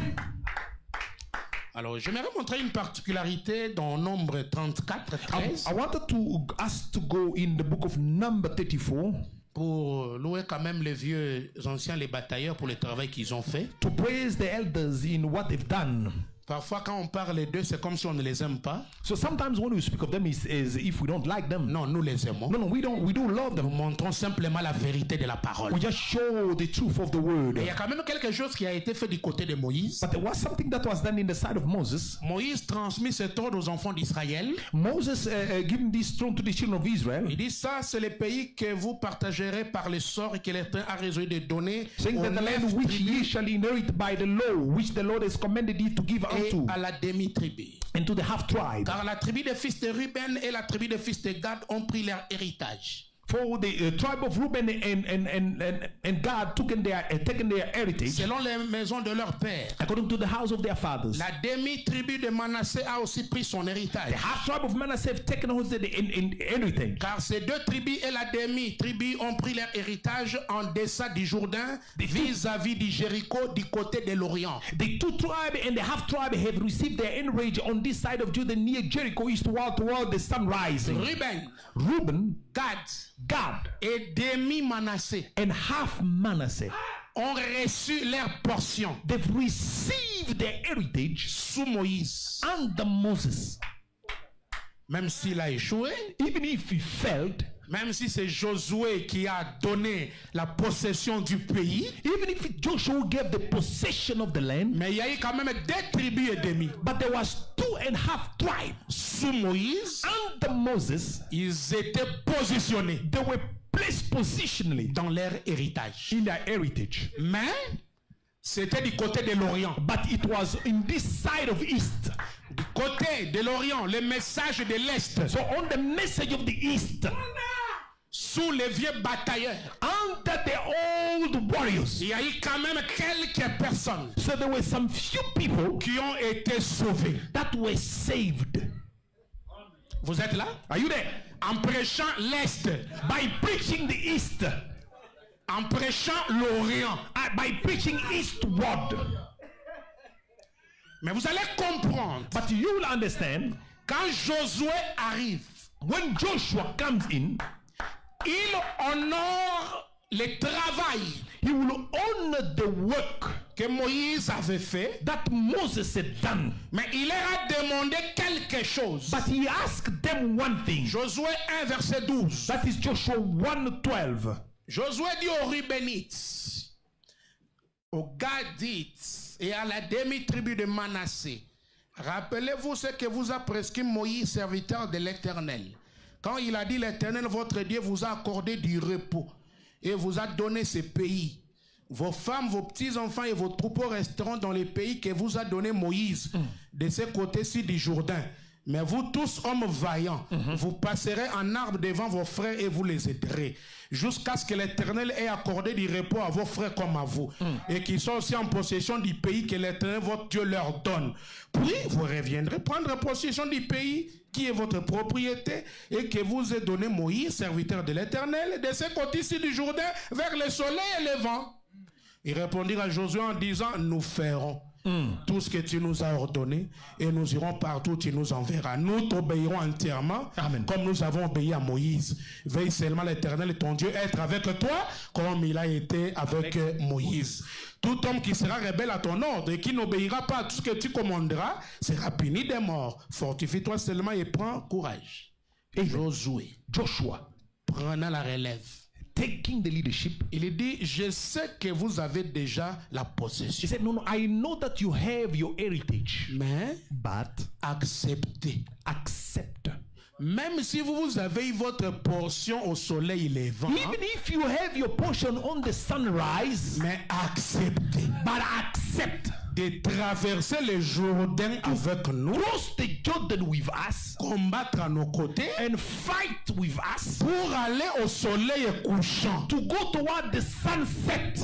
Alors, j'aimerais montrer une particularité dans Nombre 34, 13, I wanted to us to go in the book of Number 34 pour louer quand même les vieux anciens, les batailleurs, pour le travail qu'ils ont fait. to praise the elders in what they've done. Parfois, quand on parle d'eux, c'est comme si on ne les aime pas. So sometimes when we speak of them is if we don't like them. Non, nous les aimons. No, we do love Nous them. montrons simplement la vérité de la parole. We just show the truth of the word. Et il y a quand même quelque chose qui a été fait du côté de Moïse. But there was something that was done in the side of Moses. Moïse transmet cet ordre aux enfants d'Israël. Moses giving this throne to the children of Israel, Il dit ça, c'est le pays que vous partagerez par le sort et que l'Éternel a résolu de donner saying aux that the 9 land which ye tribus shall inherit by the law, which the Lord has commanded thee to give et unto, à la demi-tribu. and to the half tribe. Car la tribu des fils de Ruben et la tribu des fils de Gad ont pris leur héritage. For the tribe of Reuben and God taken their heritage Selon les maisons de leur père. according to the house of their fathers. La demi-tribu de Manassé a aussi pris son héritage. The half tribe of Manasseh have taken also in everything. Car ces deux tribus et la demi-tribu ont pris leur héritage en deçà du Jourdain vis-à-vis du Jéricho du côté de l'Orient. The two tribe and the half tribe have received their heritage on this side of Judah near Jericho, eastward toward the sun rising. Ruben, Reuben, Gad Gad, et demi-Manassé and half Manasseh, ont reçu leur portion they've received their heritage sous Moïse. under Moses. Même s'il a échoué, Even if he failed, même si c'est Josué qui a donné la possession du pays, even if Joshua gave the possession of the land, mais il y a eu quand même deux tribus et demi. but there was 2.5 tribes Sous Moïse, under Moses. ils étaient positionnés They were placed positionally dans leur héritage. in their heritage, Mais c'était du côté de l'Orient. but it was in this side of east. Du côté de l'Orient, le message de l'Est, So on the message of the east, sous les vieux batailleurs, under the old warriors, il y a eu quand même quelques personnes so there were some few people qui ont été sauvées. that were saved. Vous êtes là? Are you there? En prêchant l'Est, By preaching the east, en En prêchant l'Orient. by preaching eastward. Mais vous allez comprendre. But you will understand, Quand Josué arrive, when Joshua comes in, il honore le travail he will honor the work que Moïse avait fait, that Moses had done. mais il leur a demandé quelque chose. But he asked them one thing. Josué 1, verset 12. That is Joshua 1:12. Josué dit aux Rubénites, aux Gadites et à la demi-tribu de Manassé, rappelez-vous ce que vous a prescrit Moïse, serviteur de l'Éternel. Quand il a dit l'Éternel, votre Dieu vous a accordé du repos et vous a donné ce pays. Vos femmes, vos petits-enfants et vos troupeaux resteront dans les pays que vous a donné Moïse, de ce côté-ci du Jourdain. Mais vous tous, hommes vaillants, vous passerez en arbre devant vos frères et vous les aiderez, jusqu'à ce que l'Éternel ait accordé du repos à vos frères comme à vous, et qu'ils soient aussi en possession du pays que l'Éternel, votre Dieu, leur donne. Puis vous reviendrez prendre possession du pays qui est votre propriété et que vous ait donné Moïse, serviteur de l'Éternel, de ce côté-ci du Jourdain, vers le soleil et le vent. Ils répondirent à Josué en disant, nous ferons tout ce que tu nous as ordonné et nous irons partout où tu nous enverras. Nous t'obéirons entièrement. Amen. Comme nous avons obéi à Moïse. Veille seulement l'Éternel ton Dieu être avec toi comme il a été avec Moïse. Tout homme qui sera rebelle à ton ordre et qui n'obéira pas à tout ce que tu commanderas sera puni de mort. Fortifie-toi seulement et prends courage. Et Josué, Joshua, prenant la relève, taking the leadership, il dit, je sais que vous avez déjà la he possession. said, no, I know that you have your heritage, Mais but acceptez. accept. Même si vous avez votre portion au soleil levant, Even if you have your portion on the sunrise, mais acceptez but accept. de traverser le Jourdain avec nous, Cross the Jordan with us combattre à nos côtés and fight with us pour aller au soleil couchant. to go toward the sunset.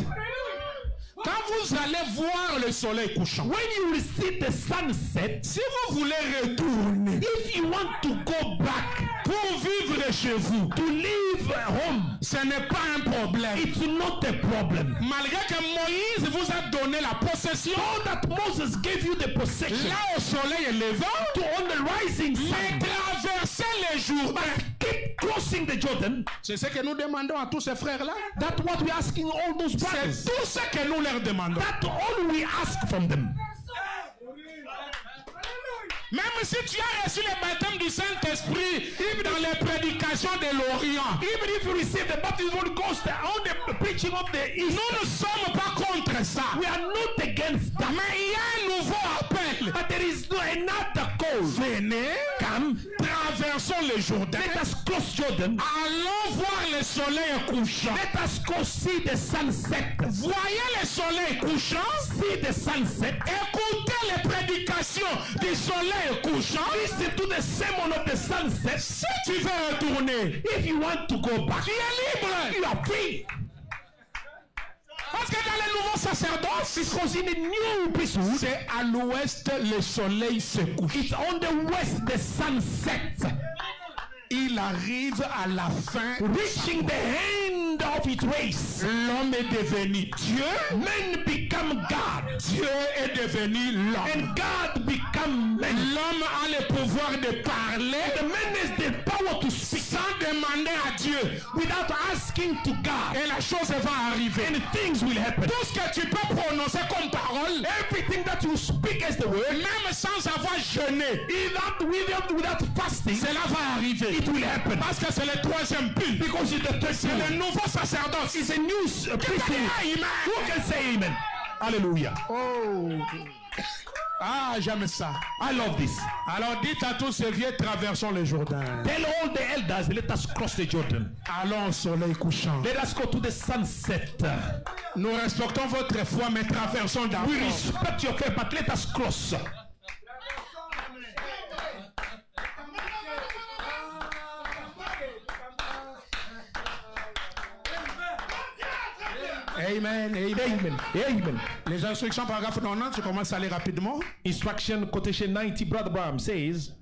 Quand vous allez voir le soleil couchant, When you will see the sunset, si vous voulez retourner if you want to go back pour vivre chez vous, to live home, ce n'est pas un problème. it's not a problem. Malgré que Moïse vous a donné la possession, So that Moses gave you the possession là au soleil levant, to on the rising mais sun, traverser les Jourdains. keep crossing the Jordan. C'est ce que nous demandons à tous ces frères-là. That's what we're asking all those C'est brothers. tout ce que nous leur demandons. That's all we ask from them. Même si tu as reçu le baptême du Saint-Esprit dans les prédications de l'Orient, Even if you receive the baptism of the Holy Ghost on the preaching of the East, nous ne sommes pas contre ça. we are not against that. Mais il y a un nouveau appel. But there is no another call. Venez, Come, traversons le Jourdain. let us cross Jordan. Allons voir le soleil couchant. Let us go see the sunset. Voyez le soleil couchant. See the sunset. Écoutez les prédications du soleil couchant. Listen to the sermon of the sunset. Si tu veux retourner, If you want to go back, tu es libre. you are free. Parce que dans le nouveau sacerdoce, Because in the new priesthood, c'est à l'ouest le soleil se couche. it's on the west the sun sets, Il arrive à la fin. reaching the end of its race. L'homme est devenu Dieu. Men become God, Dieu est devenu l'homme. and God become men. L'homme a le pouvoir de parler The man has the power to speak sans demander à Dieu. without asking to God, Et la chose va arriver. and things will happen. Tout ce que tu peux prononcer comme parole, Everything that you speak as the word, même sans avoir jeûné, without fasting, cela va arriver. it will happen. Parce que c'est le troisième but. Because it's the third C'est le seal. nouveau sacerdoce. It's a new priesthood. Who can say amen? Hallelujah. Oh. Ah, j'aime ça. I love this. Alors dites à tous ces vieux, traversons le Jourdain. Tell all the elders, let us cross the Jordan. Allons au soleil couchant. Let us go to the sunset. Nous respectons votre foi, mais traversons d'abord. We respect your faith, but let us cross. Amen, amen. Amen. Amen. Les instructions, paragraphe 90, je commence à aller rapidement. Instruction quotation 90, Brother Branham says,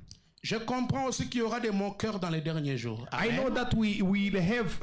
Je comprends aussi qu'il y aura des moqueurs dans les derniers jours. I Amen. know that we will have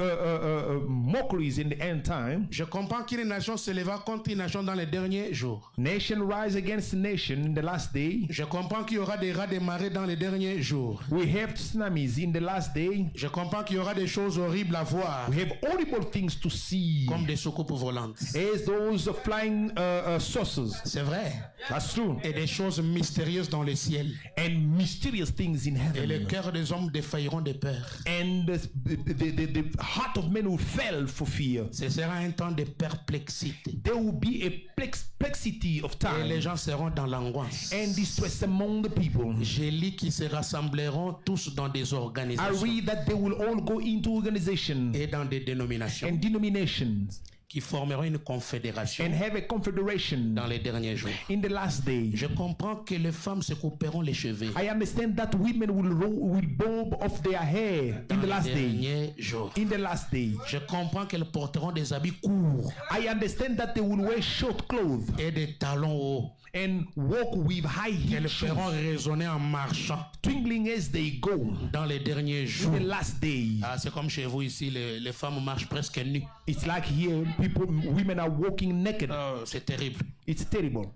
mockeries in the end time. Je comprends qu'une nation se lèvera contre une nation dans les derniers jours. Nation rise against nation in the last day. Je comprends qu'il y aura des rats des marées dans les derniers jours. We have tsunamis in the last day. Je comprends qu'il y aura des choses horribles à voir, We have horrible things to see, comme des soucoupes volantes. as those flying saucers. C'est vrai. That's true. Et des choses mystérieuses dans le ciel. And mysterious things in Et le heaven. cœur des hommes défailleront de peur. And the heart of men will fail for fear. Ce sera un temps de perplexité. There will be a perplexity of Et les time gens seront dans l'angoisse. and distress among the people. J'ai lu qu'ils se rassembleront tous dans des I organisations read that they will all go into organizations et dans des dénominations and denominations qui formeront une confédération and have a confederation dans les derniers jours. in the last day. Je comprends que les femmes se couperont les cheveux I understand that women will bob off their hair in dans the les last day. derniers jours. In the last day. Je comprends qu'elles porteront des habits courts I understand that they will wear short clothes et des talons hauts. and walk with high heel Qu'elles shoes, feront résonner en marchant twinkling as they go dans les derniers in jours. the last day. Ah, c'est comme chez vous ici, les femmes marchent presque nues. It's like here, women are walking naked. Oh, c'est terrible. It's terrible.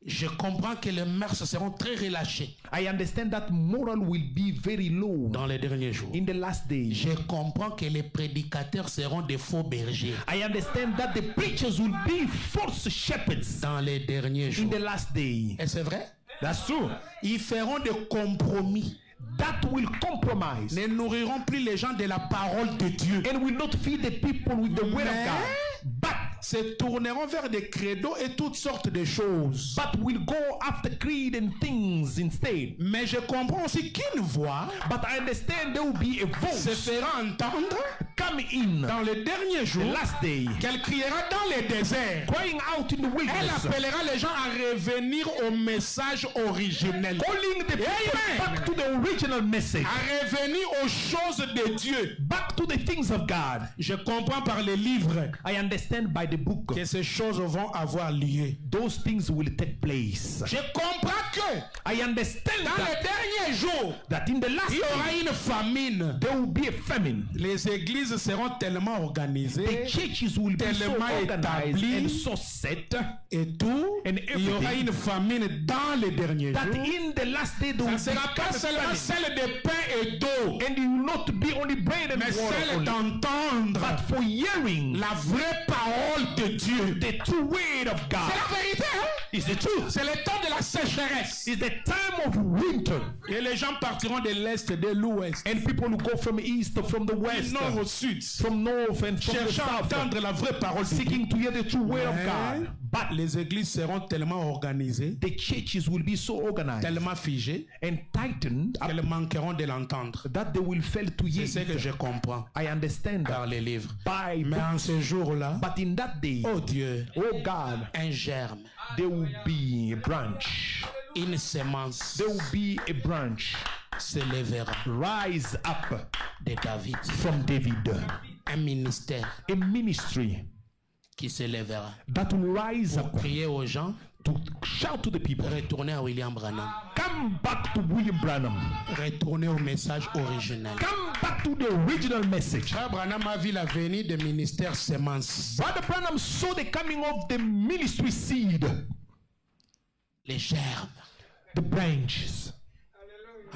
Je comprends que les mœurs seront très relâchées I understand that moral will be very low dans les derniers jours. in the last days. Je comprends que les prédicateurs seront des faux bergers I understand that the preachers will be false shepherds dans les derniers in jours. the last day. Et c'est vrai? That's true. Ils feront des compromis. That will compromise Ne nourriront plus les gens de la parole de Dieu. and will not feed the people with the word of God, but Se tourneront vers des credos et toutes sortes de choses. will go after creed and things instead. Mais je comprends aussi qu'une voix But I understand there will be a se voice fera entendre come in dans les derniers the jours last day, qu'elle criera dans les déserts. crying out in the Elle wilderness, appellera les gens à revenir au message originel. calling the people back to the original message, À revenir aux choses de Dieu. back to the things of God. Je comprends par les livres I understand by the book que ces choses vont avoir lieu. those things will take place. Je comprends que I understand dans les derniers jours, that in the last il y aura day une famine. there will be a famine. Les églises seront tellement The organisées churches will be so tellement organized établi and so set et tout. and Il y aura everything une famine dans les derniers that jours. in the last day there will Ça be ne sera pas a seulement famine. celle de pain et d'eau, And you will not be only bread and mais water celle only, d'entendre but for hearing la vraie parole de Dieu. the true word of C'est God. la vérité, hein? Is the truth. C'est le temps de la sécheresse. It's the time of winter. Et les gens partiront de l'est et de l'ouest, And people will go from east, from the du west, nord au sud, from north and from the cherchant à south, entendre la vraie parole de Dieu. seeking to hear the true word of Mais God. But les églises seront tellement organisées, the churches will be so organized tellement figées, and tightened up qu'elles manqueront de l'entendre. that they will fail to hear C'est ce que it. je comprends I understand par that les livres. by Mais en ce jour-là, but in that day, oh Dieu, oh God, un germe, there will be a branch. une sémence There will be a branch se lèvera rise up de David. from David, Un ministère a ministry qui se lèvera that will rise pour up prier aux gens, to shout to the people, retourner à William Branham, come back to William Branham, retourner au message original. come back to the original message. Frère Branham a vu la venue des ministères sémences. Brother Branham saw the coming of the ministry seed, Les germes, the branches.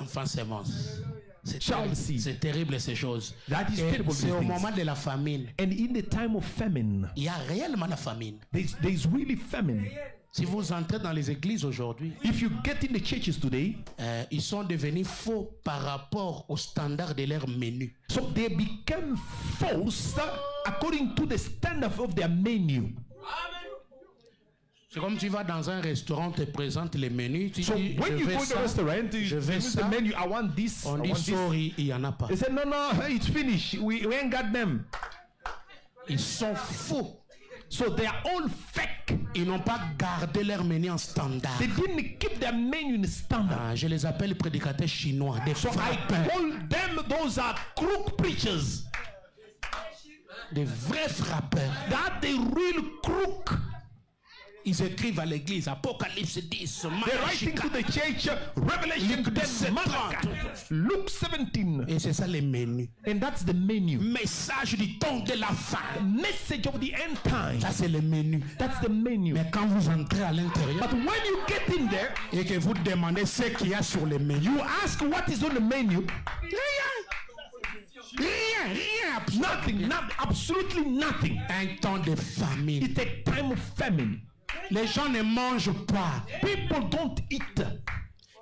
enfants sémences. C'est Child terrible, seed. c'est terrible ces choses. That is Et terrible. c'est these au things. moment de la famine. And in the time of famine, Il y a réellement la famine. there's really famine. Si vous entrez dans les églises aujourd'hui, If you get in the churches today, ils sont devenus faux par rapport aux standards de leur menu. so they become false according to the standard of their menu. C'est comme tu vas dans un restaurant, te présente les menus, tu So dis, when je you veux go to the ça, restaurant, je you veux use the ça. menu. I want this. On I dit want this. sorry, il n'y en a pas. They say no, it's finished. We ain't got them. Ils sont faux. So they are all fake. Ils n'ont pas gardé leur menu en standard. They didn't keep their menu in standard. Ah, je les appelle prédicateurs chinois, des So I frappeurs, call them, those are crook preachers. des vrais frappeurs. That the real crook. Ils écrivent à l'église, Apocalypse 10, They're writing to the church, Revelation 10, Malachi, Luke 17. Et c'est ça les menus. And that's the menu. Message du temps de la fin. Message of the end time. Ça c'est le menu. That's the menu. Mais quand vous entrez à l'intérieur But when you get in there, et que vous demandez ce qu'il y a sur le menu, you ask what is on the menu. rien. Nothing, absolutely nothing. Un temps de famine. It's a time of famine. Les gens ne mangent pas. People don't eat.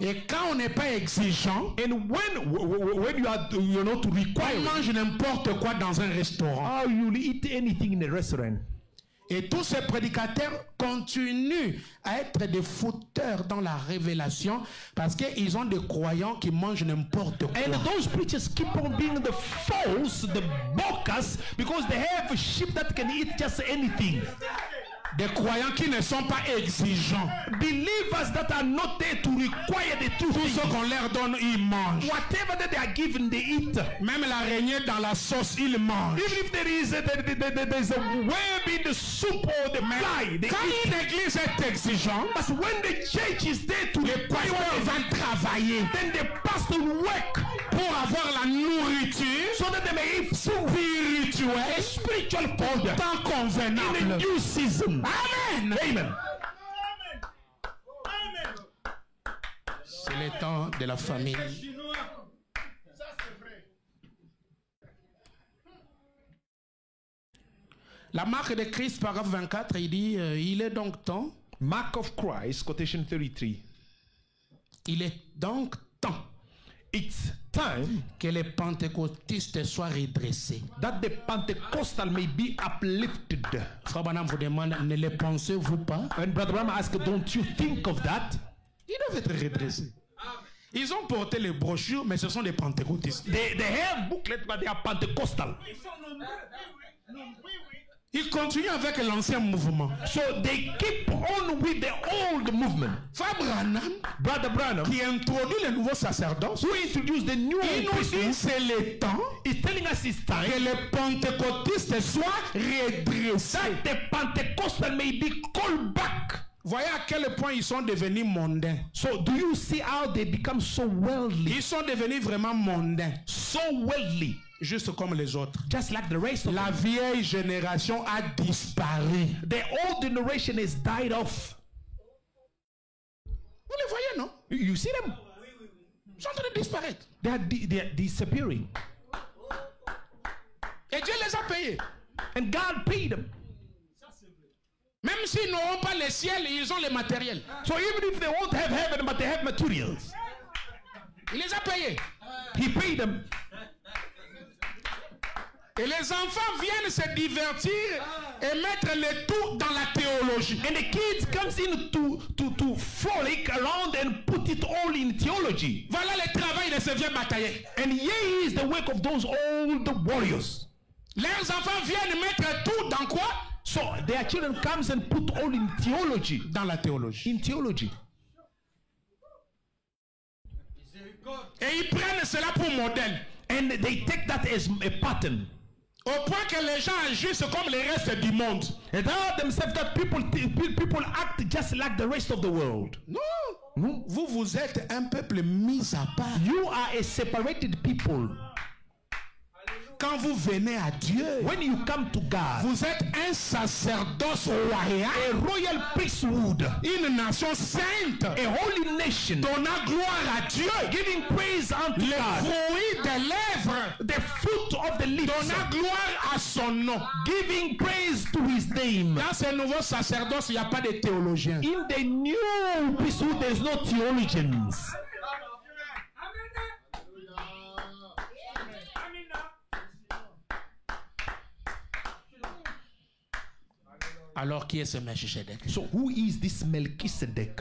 Et quand on n'est pas exigeant, And when you are, to on require, mange n'importe quoi dans un restaurant. you'll eat anything in a restaurant. Et tous ces prédicateurs continuent à être des fouteurs dans la révélation parce qu'ils ont des croyants qui mangent n'importe quoi. And those preachers keep on being the false, the bogus, because they have a sheep that can eat just anything. Des croyants qui ne sont pas exigeants. Believers that are not there to require the two Tout things. ce qu'on leur donne, ils mangent. Whatever that they are given, they eat. Même l'araignée dans la sauce, ils mangent. Even if there's a web in the soup or the fly, they Quand eat. une église est exigeante, But when the church is there to les require, pasteurs vont travailler then the pastor will work pour avoir la nourriture so that they may eat food, spirituelle spiritual food, au temps in a convenable. new season. Amen. Amen. C'est le temps de la famille. La marque de Christ, paragraphe 24, il dit, il est donc temps. Mark of Christ, quotation 33. Il est donc temps It's time que les pentecôtistes soient redressés. that the Pentecostal may be uplifted. Frère Branham vous demande, ne le pensez-vous pas? And Brother Branham asked, don't you think of that? Ils doivent être redressés. Ils ont porté les brochures, mais ce sont des pentecôtistes. They have booklets, but they are Pentecostal. Ils continuent avec l'ancien mouvement. So they keep on with the old movement. Frère Branham, Brother Branham, qui introduit le nouveau sacerdoce, who introduced the new il nous dit priesthood, c'est le temps is telling us it's time que les pentecôtistes soient redressés. that the Pentecostal may be called back. Voyez à quel point ils sont devenus mondains. So do you see how they become so worldly? Ils sont devenus vraiment mondains, So worldly, juste comme les autres. just like the rest of La them. vieille génération a disparu. The old generation has died off. Vous les voyez, non? You see them? Ils sont en train de disparaître. They are disappearing. Et Dieu les a payés. And God paid them. Même s'ils n'auront pas le ciel, ils ont le matériel. So even if they won't have heaven, but they have materials, Il les a payés. He paid them. Et les enfants viennent se divertir et mettre le tout dans la théologie. And the kids comes in to frolic around and put it all in theology. Voilà le travail de ces vieux bataillers. And here is the work of those old warriors. Leurs enfants viennent mettre tout dans quoi? So their children comes and put all in theology. Dans la théologie. In theology. Et ils prennent cela pour modèle. And they take that as a pattern. Au point que les gens agissent comme le reste du monde. And they are themselves that people act just like the rest of the world. Non. Vous êtes un peuple mis à part. You are a separated people. Quand vous venez à Dieu, When you come to God, vous êtes un sacerdoce royal, a royal priesthood, une nation sainte, a holy nation, donnant gloire à Dieu, giving praise unto le God, fruit des lèvres, the fruit of the lips, donnant gloire à son nom. giving praise to his name. Dans ce nouveau sacerdoce, il n'y a pas de théologiens. In the new priesthood, there's no theologians. Alors qui est ce Melchisedec? So who is this Melchizedek?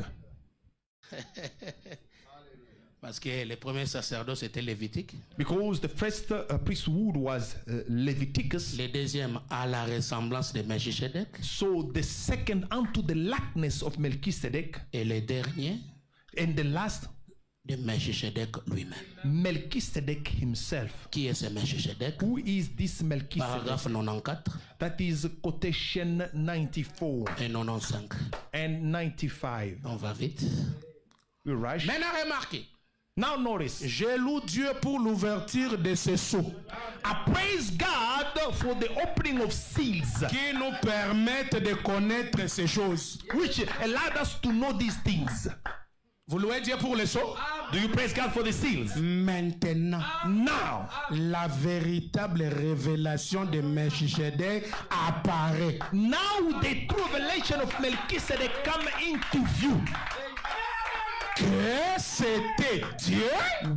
Parce que le premier sacerdoce était lévitique, Because the first priesthood was Leviticus. le deuxième à la ressemblance de Melchisedec, So the second unto the likeness of Melchizedek, et le dernier and the last de Melchisedec lui-même. Melchizedek himself. Qui est ce Melchisedec? Who is this Melchizedek? Paragraphe 94 That is quotation 94 et 95. 495. On va vite. You rush. Maintenant, remarquez. Now notice. Je loue Dieu pour l'ouverture de ces sceaux I praise God for the opening of seals, qui nous permettent de connaître ces choses. which allowed us to know these things. Vous louez Dieu pour les sceaux? Do you praise God for the seals? Maintenant, Now, la véritable révélation de Melchisedec apparaît. now the true revelation of Melchizedek come into view. Que c'était Dieu,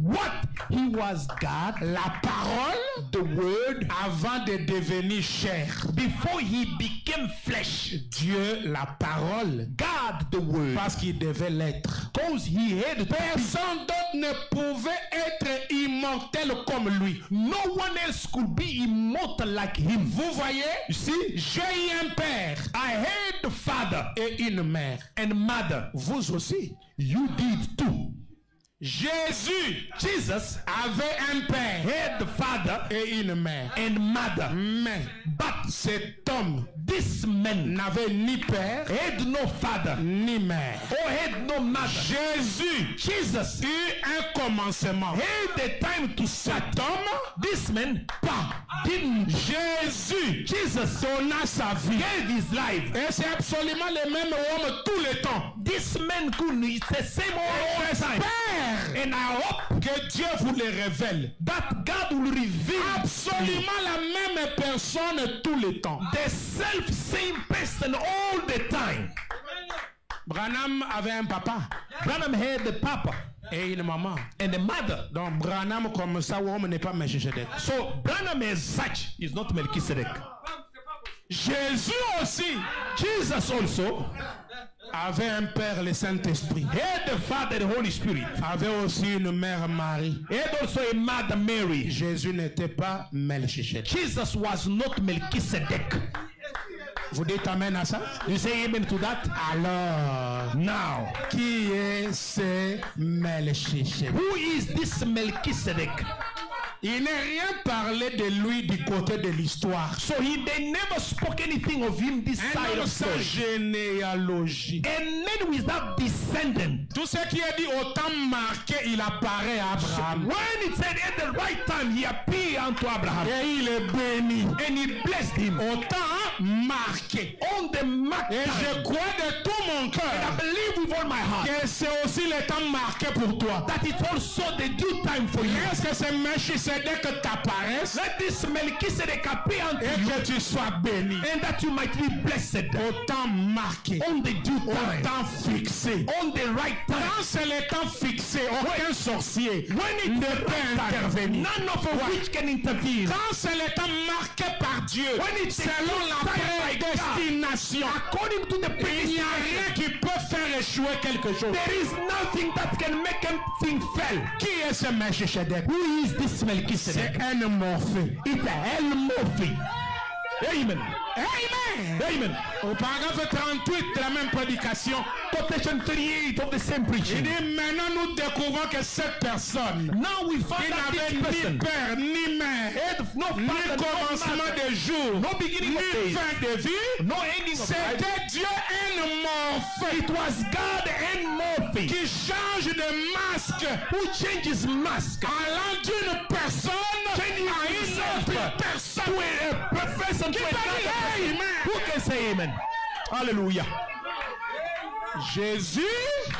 What he was God, la parole, the word, avant de devenir chair. before he became flesh. Dieu, la parole, God, the word, parce qu'il devait l'être. because he had to be. Personne d'autre ne pouvait être immortel comme lui. No one else could be immortal like him. Vous voyez? You see, J'ai eu un père I had the father et une mère. and mother. Vous aussi. You did too. Jésus Jesus avait un père had the father et une mère. and mother. Mais But cet homme this man n'avait ni père had no father ni mère. or had no mother. Jésus Jesus eut un commencement. had the time to start. Cet homme This man didn't. Jésus Jesus donna sa vie. gave his life. Et c'est absolument le même homme tout le temps. This man couldn't. It's the same all the time. Père, And I hope que Dieu vous le révèle. that God will reveal Absolument la même personne tout le temps. the self same person all the time. Branham avait un papa Branham had the papa et une maman. and the mother. Donc Branham comme ça, homme n'est pas Melchisedec. So Branham as such is not Melchizedek. Jésus aussi Jesus also avait un père, le Saint-Esprit. had the Father and the Holy Spirit. Avait aussi une mère Marie. He had also a mother Mary. Jésus n'était pas Melchisedec. Jesus was not Melchizedek. Vous dites amen à ça? You say amen to that? Alors, Now, qui est ce Melchisedec? who is this Melchizedek? Il n'est rien parlé de lui du côté de l'histoire. So they never spoke anything of him this Un side homme of sans story. généalogie. A man without descendant. Tout ce qui est dit au temps marqué, il apparaît à Abraham. When it said at the right time, he appeared unto Abraham Et il est béni. and he blessed him Au temps marqué. on the mark Et je time. crois de tout mon I cœur believe with all my heart que c'est aussi le temps marqué pour toi. that it's also the due time for you. Est-ce que c'est Melchisedec que t'apparaisse Let this Melchizedek appear unto et you que tu sois béni? and that you might be blessed Au temps marqué. on the due Au time, temps fixé. on the right time. Quand c'est le temps fixé, aucun sorcier When it's ne the peut right time, intervenir. none of a witch can intervene. Quand c'est le temps marqué par Dieu, When it's the selon la time by God, prédestination, according to the il n'y a predestination, rien qui peut faire échouer quelque chose. there is nothing that can make anything fail. Qui est ce Melchisedec? Who is this C'est Melchizedek? un morphée. It's a Elmorphy. Amen. Amen. Amen. Au paragraphe 38 de la même prédication, Quotation 38 of the same il preaching. dit maintenant nous découvrons que cette personne Now we qui find out n'avait this ni person père ni mère, had no ni father, no commencement mother, de jour, no beginning of ni days, fin de vie, no ending of life. c'était Dieu un morphée It was God and Morphy qui change de masque who changes mask allant d'une personne Changing à une himself autre personne. to a person to Qui peut another dire person. amen? Who can say amen? Hallelujah. Jésus,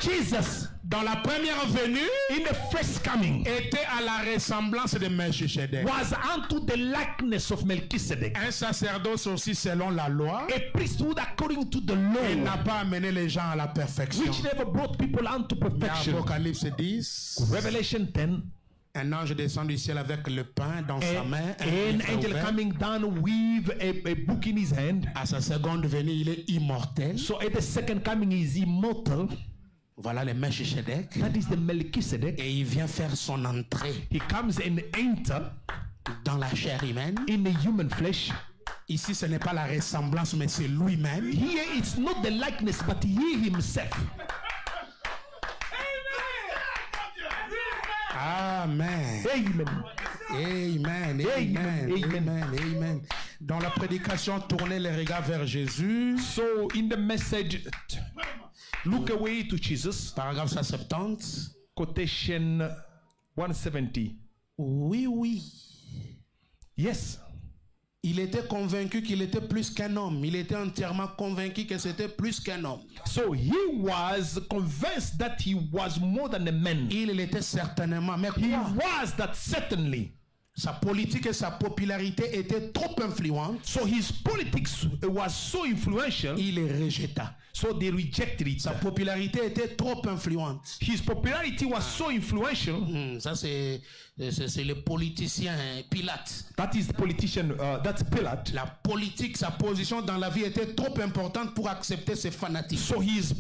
Jesus, dans la première venue, in the first coming, était à la ressemblance de Melchisedec. was unto the likeness of Melchizedek, Un sacerdoce aussi selon la loi. a priesthood according to the Il n'a law, pas amené les gens à la perfection. which never brought people unto perfection. Apocalypse 10, Revelation 10, un ange descend du ciel avec le pain dans sa main. un an livre angel ouvert. coming down with a book in his hand. À sa seconde venue, il est immortel. So at the second coming, he is immortal. Voilà le Melchisedec. That is the Melchizedek. Et il vient faire son entrée He comes and enter dans la chair humaine. in the human flesh. Ici, ce n'est pas la ressemblance, mais c'est lui-même. Here it's not the likeness, but he himself. Amen. Amen. Amen. Amen. Amen. Amen. Dans la prédication, tournez les regards vers Jésus. So in the message, Look away to Jesus. Paragraphe 170. Quotation 170. Oui, oui. Yes. Il était convaincu qu'il était plus qu'un homme. Il était entièrement convaincu que c'était plus qu'un homme. So he was convinced that he was more than a man. Il l'était certainement. Mais He quoi? was that certainly. Sa politique et sa popularité étaient trop influentes. So his politics was so influential. Il les rejeta. So they rejected it. Sa popularité était trop influente. His popularity was so influential. Ça c'est le politicien Pilate. That is the politician. That's Pilate. La politique, sa position dans la vie était trop importante pour accepter ses fanatiques. So his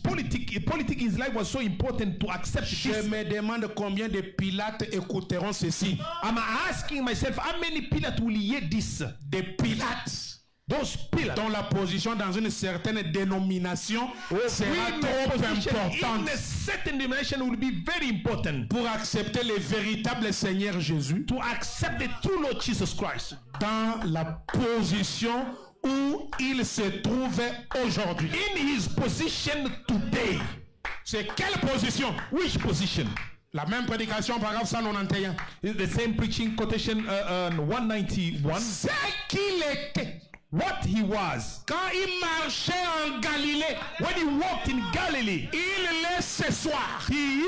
politic in his life was so important to accept Je this. me demande combien de Pilates écouteront ceci. I'm asking myself, how many Pilate will hear this? Des Pilates Those Pilate. dont la position dans une certaine dénomination sera Women trop position in importante a certain denomination will be very important pour accepter le véritable Seigneur Jésus to accept the true Lord Jesus Christ dans la position où il se trouve aujourd'hui. in his position today. C'est quelle position? Which position? La même prédication, paragraphe 191. Is the same preaching quotation 191. C'est qu'il était. What he was Quand il marchait en Galilée, when he walked in Galilee. il est ce soir He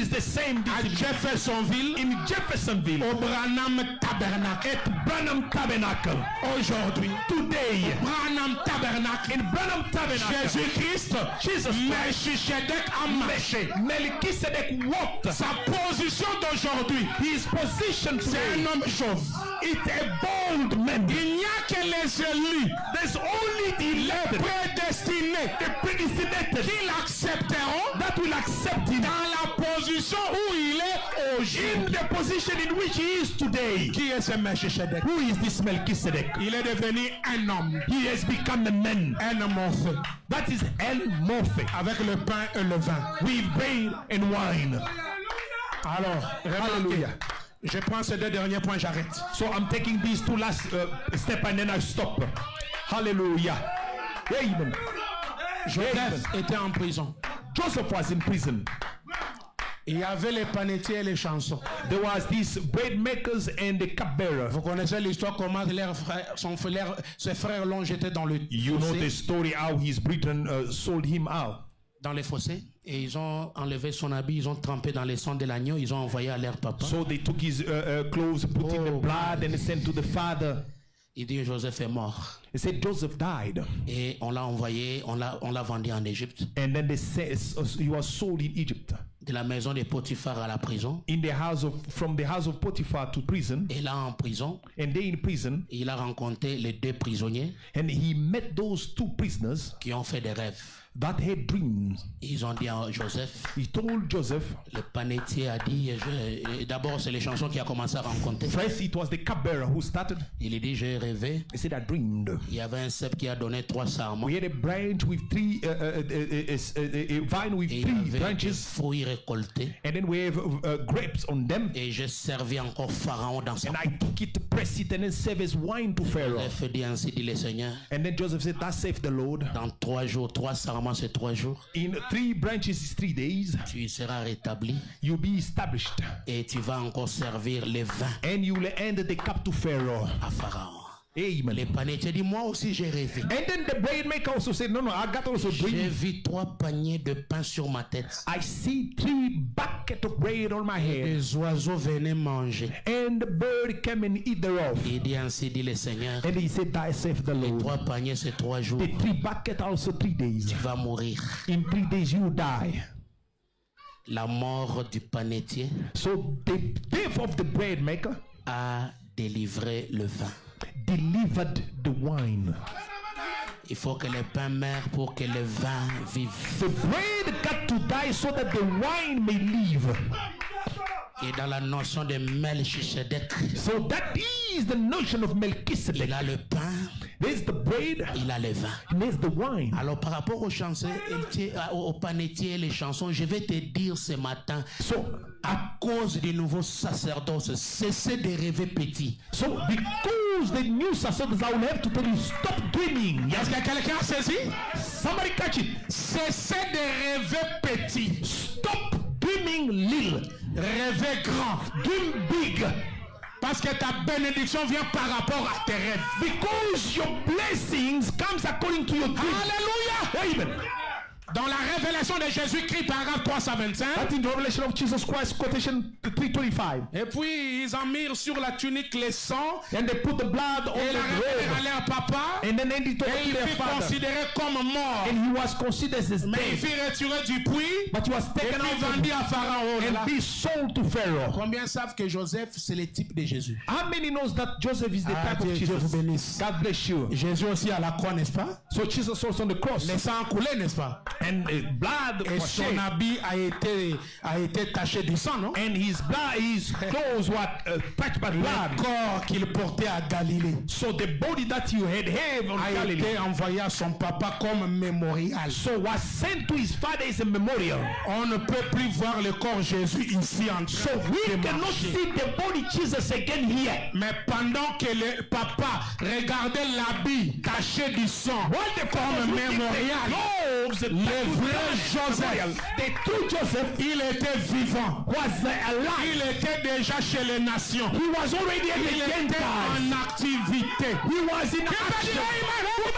is the same à Jeffersonville, in Jeffersonville au Branham Tabernacle. at Branham Tabernacle. Aujourd'hui, Today Branham Tabernacle, in Branham Tabernacle, Jésus-Christ, Jesus Melchisedec a marché. Melchizedek walked. Sa position d'aujourd'hui, His position c'est today, un homme chauve. it's a bold man. Il n'y a que les élus, There's only the elect, prédestinés, the predestinated, qui l'accepteront that will accept him dans la position où il est in aujourd'hui. the position in which he is today. Qui est ce Melchisedec? Who is this Melchizedek? Il est devenu un homme, He has become a man. un morphé, That is El Morphe, avec le pain et le vin. with bread and wine. Alors, remarquez, Hallelujah. je prends ces deux derniers points, j'arrête. So I'm taking these two last steps and then I stop. Hallelujah. Amen. Joseph était en prison. Joseph was in prison. Il y avait les panetiers et les chansons. There was these bread makers and the cupbearer. Vous connaissez l'histoire comment ses frères l'ont jeté dans le You know the fossé, story how his brethren sold him out. dans les fossés, et ils ont enlevé son habit, ils ont trempé dans le sang de l'agneau, ils ont envoyé à leur papa. So they took his clothes, put in the blood, and sent to the father. Il dit Joseph est mort. He said Joseph died, Et on l'a envoyé, on l'a vendu en Égypte, and then they said he was sold in Egypt, de la maison de Potiphar à la prison. in the house of from the house of Potiphar to prison, Et là en prison, and they in prison, il a rencontré les deux prisonniers and he met those two prisoners qui ont fait des rêves. that had dreams. Ils ont dit à Joseph, He told Joseph. le panetier a dit, d'abord c'est les chansons qui a commencé à rencontrer. First, it was the cupbearer who started. Il dit, j'ai rêvé, He said, I dreamed. il y avait un cep qui a donné 3 sarments. We had a branch with three, a vine with Et il y three avait des branches, fruits récoltés. and then we have grapes on them. Et j'ai servi encore Pharaon dans sa And I took it, pressed it, and then served as wine to Pharaoh. Joseph dit ainsi dit le Seigneur, And then Joseph said, Thus saith the Lord. dans 3 jours, 3 sarments c'est 3 jours, In 3 branches is 3 days. tu seras rétabli You'll be established, et tu vas encore servir les vins and you will hand the cup to Pharaoh. à Pharaon. Amen. Le panetier dit, moi aussi j'ai rêvé. And then the bread maker also said, No, I got also J'ai dream. vu 3 paniers de pain sur ma tête. I see 3 buckets of bread on my head, Les oiseaux venaient manger. and the bird came and eat thereof. Il dit ainsi dit le Seigneur, And he said, Thus saith the Lord. 3 paniers c'est 3 jours. The 3 buckets also 3 days. Tu vas mourir. In 3 days you die. La mort du panetier So the death of the bread maker a délivré le vin. delivered the wine. Il faut que le pain meure pour que le vin vive. The bread got to die so that the wine may live. Et dans la notion de Melchisedec, So that is the notion of Melchizedek. il a le pain, There's the bread, il a le vin. and there's the wine. Alors par rapport aux chansons, aux panetiers et les chansons, je vais te dire ce matin, So, à cause du nouveau sacerdoce, cessez de rêver petit. so because the new sacerdotes, I will have to tell you, stop dreaming. Est-ce que quelqu'un a saisi? Somebody catch it. Cessez de rêver petit. Stop dreaming little. Rêvez grand. Dream big. Parce que ta bénédiction vient par rapport à tes rêves. Because your blessings comes according to your dreams. Alléluia. Amen. Dans la révélation de Jésus-Christ, paragraphe 325. That's in the revelation of Jesus Christ, quotation 325. Et puis ils en mirent sur la tunique les sangs. And they put the blood on Et the la révélé à robe. leur papa. And then they told Et to il their fut father. considéré comme mort. And he was considered as Mais il dead. fut retiré du puits. But he was Et taken puis out vendu à Pharaon. and be sold to Pharaoh. Combien savent que Joseph, c'est le type de Jésus? How many knows that Joseph is the Ah, type of Dieu vous Jesus? bénisse. God bless you. Jésus aussi à la croix, n'est-ce pas? So Jesus was on the cross. Les sangs coulaient, n'est-ce pas? And blood Et was son shed. habit a été taché du sang, non? And his blood, his clothes were touched by Le blood. corps qu'il portait à Galilée So the body that you had on a Galilee, été envoyé à son papa comme mémorial. so was sent to his father as a memorial. On ne peut plus voir le corps Jésus ici en So train we de cannot marcher. see the body Jesus again here. Mais pendant que le papa regardait l'habit taché du sang What the comme mémorial, le vrai Joseph, the true Joseph, il était vivant. was alive. Il était déjà chez les nations. He was already at Il the était Gentiles. en activité. He was in action.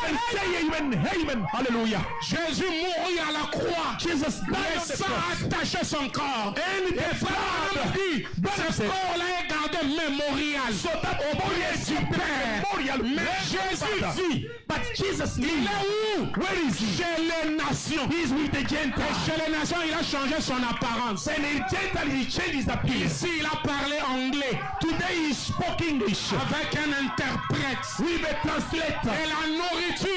And say amen, amen, hallelujah. Jésus mourut à la croix. Jesus died Le on the sang cross. attachait son corps. And Et the Pharaon dit, blood ce said, corps-là est gardé mémorial. so that body is du Père. memorial. Mais Jésus vit. But Jesus Il lives. est où? Where is he? Chez les nations. He is with the Et Gentiles. chez les nations, il a changé son apparence. And in Gentile, he changed his appearance. Ici, il a parlé anglais Today he spoke English avec un interprète. with a translator. Et la nourriture,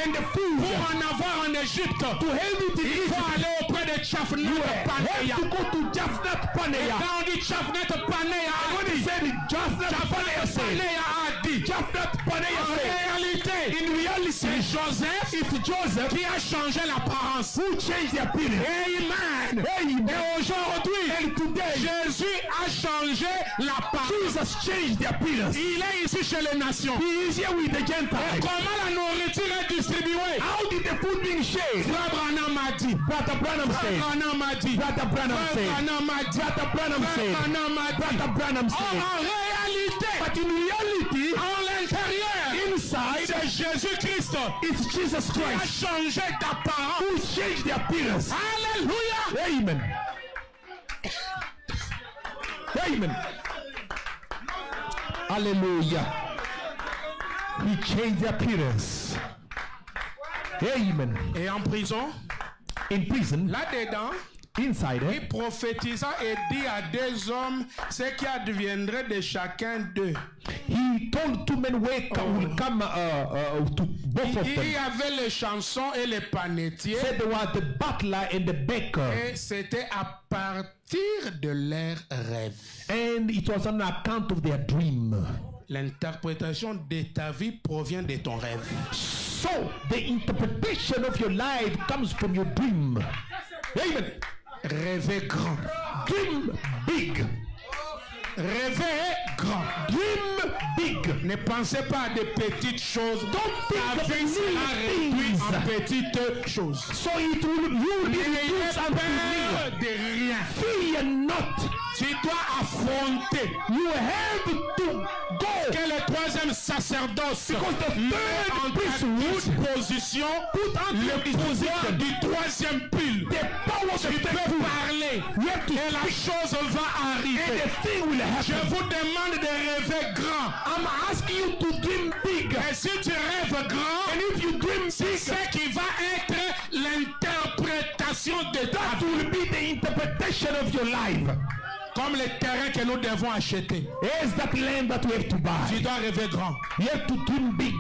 And the food, pour en avoir en Égypte, to help you to il eat, faut aller auprès de Tchafnat you Panéa. have to go to Japhnath Paneah. Quand on dit Tchafnat Panéa, When he said it, Japhnath Paneah said, Panéa a dit. Japhnath Paneah En said, réalité, in reality, c'est Joseph it's Joseph qui a changé l'apparence. who changed the appearance. Amen. Amen. Et aujourd'hui, And today, Jésus a changé l'apparence. Jesus changed the appearance. Il est ici chez les nations. He is here with the Gentiles. Comment la nourriture est distribuée? How did the food being shared? Frère Branham a dit. Brother Branham Frère said. Branham a dit. Brother Branham Frère said. Branham a dit. Brother Branham Frère said. Branham a dit. Brother Branham Oh, said. en réalité, But in reality, en l'intérieur, inside, c'est Jésus-Christ it's Jesus qui a Christ changé d'apparence. who changed the appearance. Alléluia. Amen. Amen. Hallelujah. He changed the appearance. Amen. Et en prison, In prison, là-dedans, inside, il prophétisa et dit à deux hommes ce qui adviendrait de chacun d'eux. he told two men where will come to both of Il y them. avait les chansons et les panetiers. Said there was the butler and the baker, Et c'était à partir de leurs rêves. and it was on account of their dream. L'interprétation de ta vie provient de ton rêve. So the interpretation of your life comes from your dream. Amen. Rêvez grand. Dream big. Rêvez grand. Dream big. Ne pensez pas à des petites choses. Don't Ta think of vie sera réduite en things. petites choses. So it will you will be N'ayez reduced unto peur little. de rien. Fear not. Tu dois affronter You have to go. que le troisième sacerdoce Because the met third en priesthood position put on le the pouvoir position. du troisième pile. The power of Tu the peux third parler You have to et la speak. chose va And arriver. the thing will Je happen. vous demande de rêver grand. I'm asking you to dream big. Et si tu rêves grand, And if you dream big, ce qui va être l'interprétation de ta that vie. will be the interpretation of your life. Comme les terrains que nous devons acheter. Here's that land that we have to Tu buy. dois rêver grand. You have to dream big.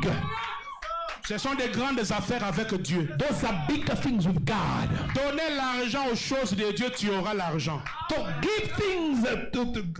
Ce sont des grandes affaires avec Dieu. Those are bigger things with God. Donnez l'argent aux choses de Dieu, tu auras l'argent. So give things,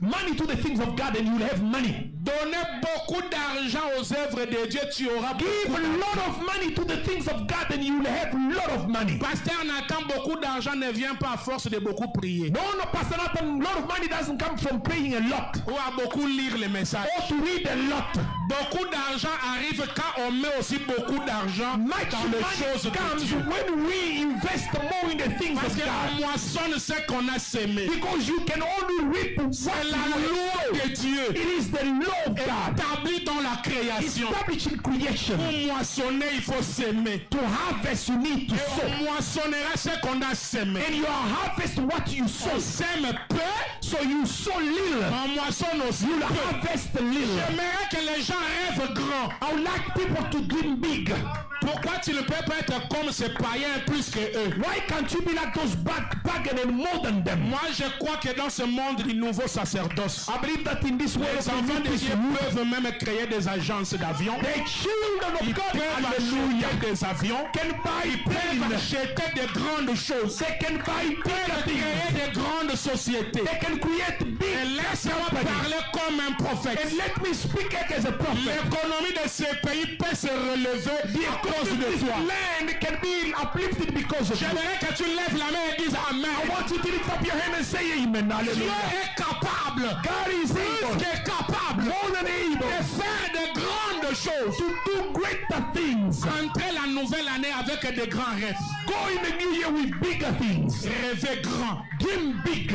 money to the things of God and you'll have money. Donnez beaucoup d'argent aux œuvres de Dieu, tu auras Give beaucoup a d'argent. lot of money to the things of God and you will have a lot of money. Pasteur Nathan, beaucoup d'argent ne vient pas à force de beaucoup prier. No, Pastor Nathan, a lot of money doesn't come from praying a lot Ou à beaucoup lire les messages. or to read a lot. Beaucoup d'argent arrive quand on met aussi beaucoup d'argent Much dans les money choses de comes Dieu. when we invest more in the things Parce of qu'on God. moissonne ce qu'on a semé. Because you can only reap what C'est you la loi sow. de Dieu It is the law of God. établie dans la création. Established in creation. Pour moissonner, il faut s'aimer. To harvest, you need to Et sow. on moissonnera ce qu'on a semé. And you harvest what you On sow. sème peu, So you sow little. on moissonne aussi You peu. harvest little. J'aimerais que les gens rêvent grand. I would like people to dream big. Pourquoi tu ne peux pas être comme ces païens plus que eux? Why can't you be like those pagan and more than them? Moi, je crois que dans ce monde du nouveau sacerdoce, I believe that in this world les of enfants de the Dieu peuvent même créer des agences d'avions. the children of Ils God, peuvent hallelujah, acheter des avions. can buy Ils peuvent planes. acheter des grandes choses. They can buy Ils peuvent bigger créer things. des grandes sociétés. They can create Et big laisse-moi companies. parler comme un prophète. And let me speak as a prophet. L'économie de ces pays peut se relever à cause de This toi. land can be uplifted because of you. J'aimerais que tu lèves la main et dises I Amen. want you to lift up your hand and say amen. Dieu Hallelujah. est capable, God is plus able, capable more than de able, faire de grandes choses. to do greater things. Entrer la nouvelle année avec de grands rêves. Go in the new year with bigger things. Rêver grand. Dream big.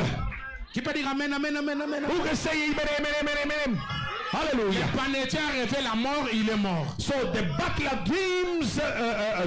Qui peut dire Amen, Amen, Amen, Amen. Who can say amen, amen, amen, amen? Hallelujah. Le panetier a rêvé la mort, il est mort. So the butler dreams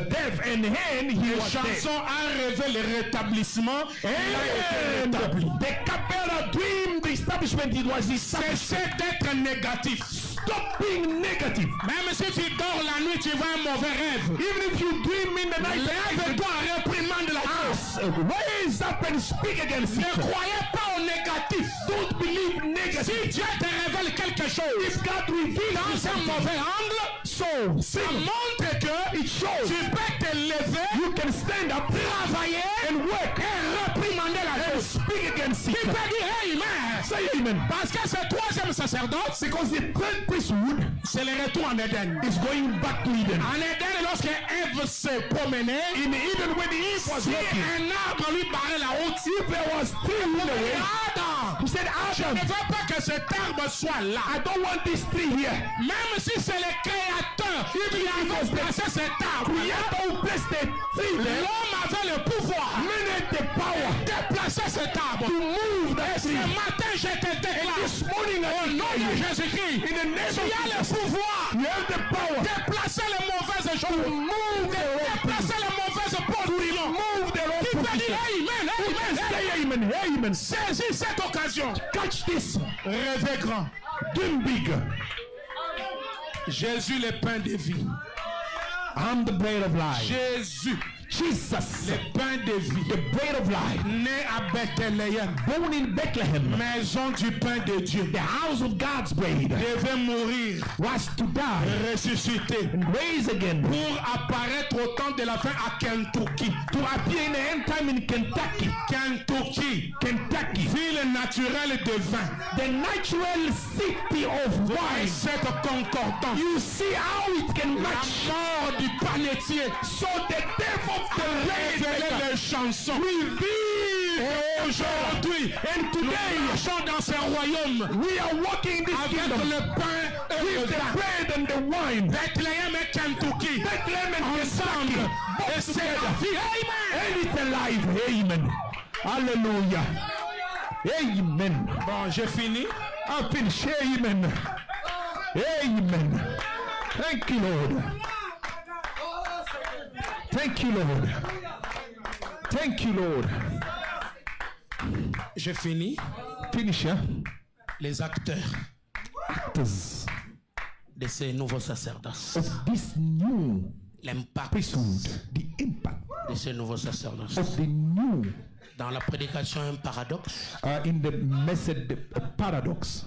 death and hand, he Le was dead. chanson a rêvé le rétablissement, il a été And rétabli. the capella dream, the establishment, it was established. Cessez d'être négatif. Stop being negative. Même si tu dors la nuit, tu vois un mauvais rêve. Even if you dream in the night, Lève-toi, réprimande la chose. raise up and speak against Ne it. croyez pas au négatif. Don't believe Si negative. Dieu te révèle quelque chose If God reveals dans un mauvais angle, so ça montre que it shows tu peux te lever, you can stand up, travailler and work et réprimander la and chose. speak against it. Tu peux dire Amen. Say amen. Parce que ce troisième sacerdoce, Because the third priesthood c'est le retour en Éden. is going back to Eden. En Éden, lorsque Ève s'est promenée, In Eden, when Eve was si walking, un arbre lui barrait la route, if there was tree in the way, Adam, he said, je Adam, ne veux pas que cet arbre soit là. I don't want this tree here. Même si c'est le créateur qui avait placé cet arbre, Creator who placed the tree there, l'homme avait le pouvoir men had the power de placer cet arbre. to move that Ce tree. matin, je te déclare, This morning, au I nom de declare you, Jésus-Christ, in the name tu as of le Jesus, pouvoir you have the power de placer les mauvaises to choses, move the de wrong placer things, les mauvaises positions. move the wrong Tu peux position. dire Amen, Amen, Say amen, amen. Saisis cette occasion. Catch this. Rêvez grand. Dream big. Jésus, le pain de vie. I'm the bread of life. Jésus, Jesus, le pain de vie. the bread of life. Né à Bethléem, Born in Bethlehem, maison du pain de Dieu. the house of God's bread, Devait mourir, was to die ressusciter, and raise again pour apparaître au temps de la fin à Kentucky. to appear in the end time in Kentucky. Kentucky, ville naturelle de vin. The natural city of wine. Cette concordance. You see how it can La match. mort du panetier. So the death of the Révéler bread les chansons. revealed. Et aujourd'hui, And nous today marchons dans ce royaume we are walking this avec kingdom le pain et le with the vin. bread and the wine. Bethléem et Kentucky. Bethlehem and Ensemble. Kentucky. Et Both c'est la together. vie. Amen. And it's alive. Amen. Hallelujah. Amen. Bon, j'ai fini. I finish. Amen. Amen. Thank you, Lord. Thank you, Lord. Thank you, Lord. J'ai fini. Finish, yeah? Les acteurs Actors de ces nouveaux sacerdoces. of this new L'impact priesthood, the impact de ces nouveaux sacerdoces. of the new Dans la prédication, un paradoxe. in the message paradox.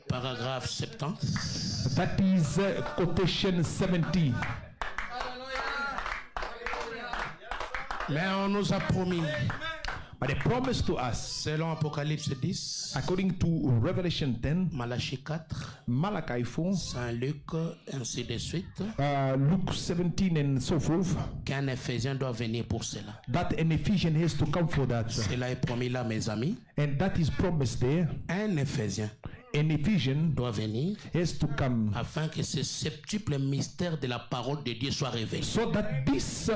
Paragraphe 70. That is quotation 70. Mais on nous a promis But the promise to us, Selon Apocalypse 10, according to Revelation 10, Malachie 4, Malachi 4, Saint Luc, ainsi de suite, Luke 17 and so forth, qu'un Ephésien doit venir pour cela. that an Ephesian has to come for that. Cela est promis là, mes amis. And that is promised there. Un Ephésien An Ephesian doit venir has to come afin que ce septuple mystère de la parole de Dieu soit révélé. so that this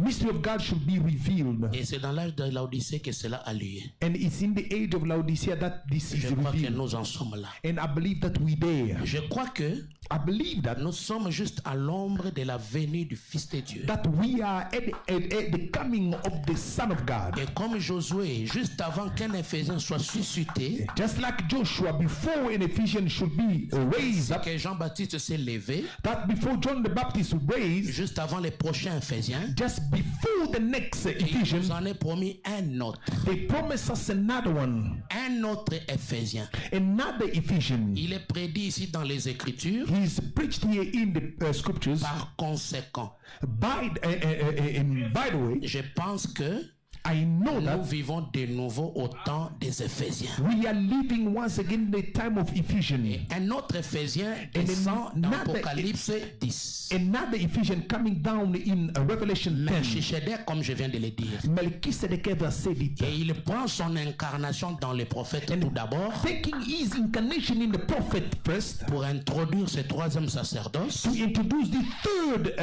mystery of God should be revealed. Et c'est dans l'âge de l'Odyssée que cela a lieu. And it's in the age of Laodicea that this is Je crois que revealed. nous en sommes là. And I believe that we there. Je crois que I believe that nous sommes juste à l'ombre de la venue du Fils de Dieu. that we are at the coming of the Son of God. Et comme Josué, juste avant qu'un Ephésien soit suscité, Just like Joshua, before an Ephesian should be raised up, que Jean-Baptiste s'est levé, that before John the Baptist was raised, juste avant les prochains Éphésiens, just before the next il Ephesian, nous en est promis un autre. they promise us another one, Un autre Ephésien. another Ephesian. Il est prédit ici dans les Écritures. He's preached here in the scriptures. Par conséquent, By the way, je pense que I know nous that vivons de nouveau au temps des Éphésiens. we are living once again the time of Ephesians. Un autre Ephésien descend dans another- Apocalypse 10. Another Ephesian coming down in Revelation 10. Melchisedec, comme je viens de le dire. Melchizedek ever said it. Et il prend son incarnation dans les prophètes tout d'abord Taking his incarnation in the prophet first pour introduire ce troisième sacerdoce. to introduce the third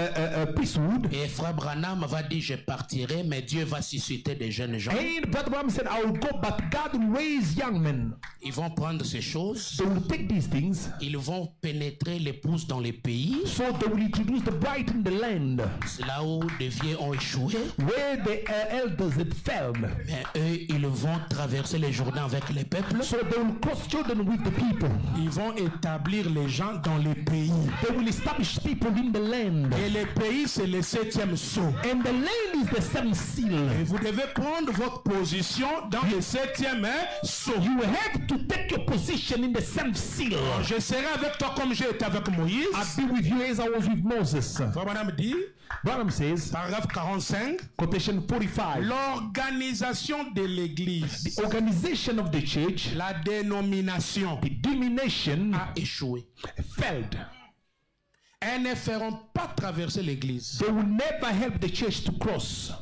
priesthood. Et Frère Branham va dire je partirai, mais Dieu va susciter des jeunes gens. And Brother Branham said, I will go, but God will raise young men. Ils vont prendre ces choses, They will take these things, ils vont pénétrer l'épouse dans les pays, so they will introduce the bride in the land c'est là où des vieux ont échoué. where the elders had failed. Mais eux, ils vont traverser les Jourdains avec les peuples. So they will cross Jordan with the people. Ils vont établir les gens dans les pays. They will establish people in the land. Et les pays, c'est le 7e sceau. And the land is the seventh seal. Et vous devez prendre votre position dans le 7e sceau. You have to take your position in the seventh seal. Je serai avec toi comme j'ai été avec Moïse. I'll be with you as I was with Moses. Frère Branham dit, Branham says, paragraphe 45, quotation 45, l'organisation de l'église, the organization of the church, la dénomination the domination A échoué. failed. elles ne feront pas traverser l'église. They will never help the church to cross.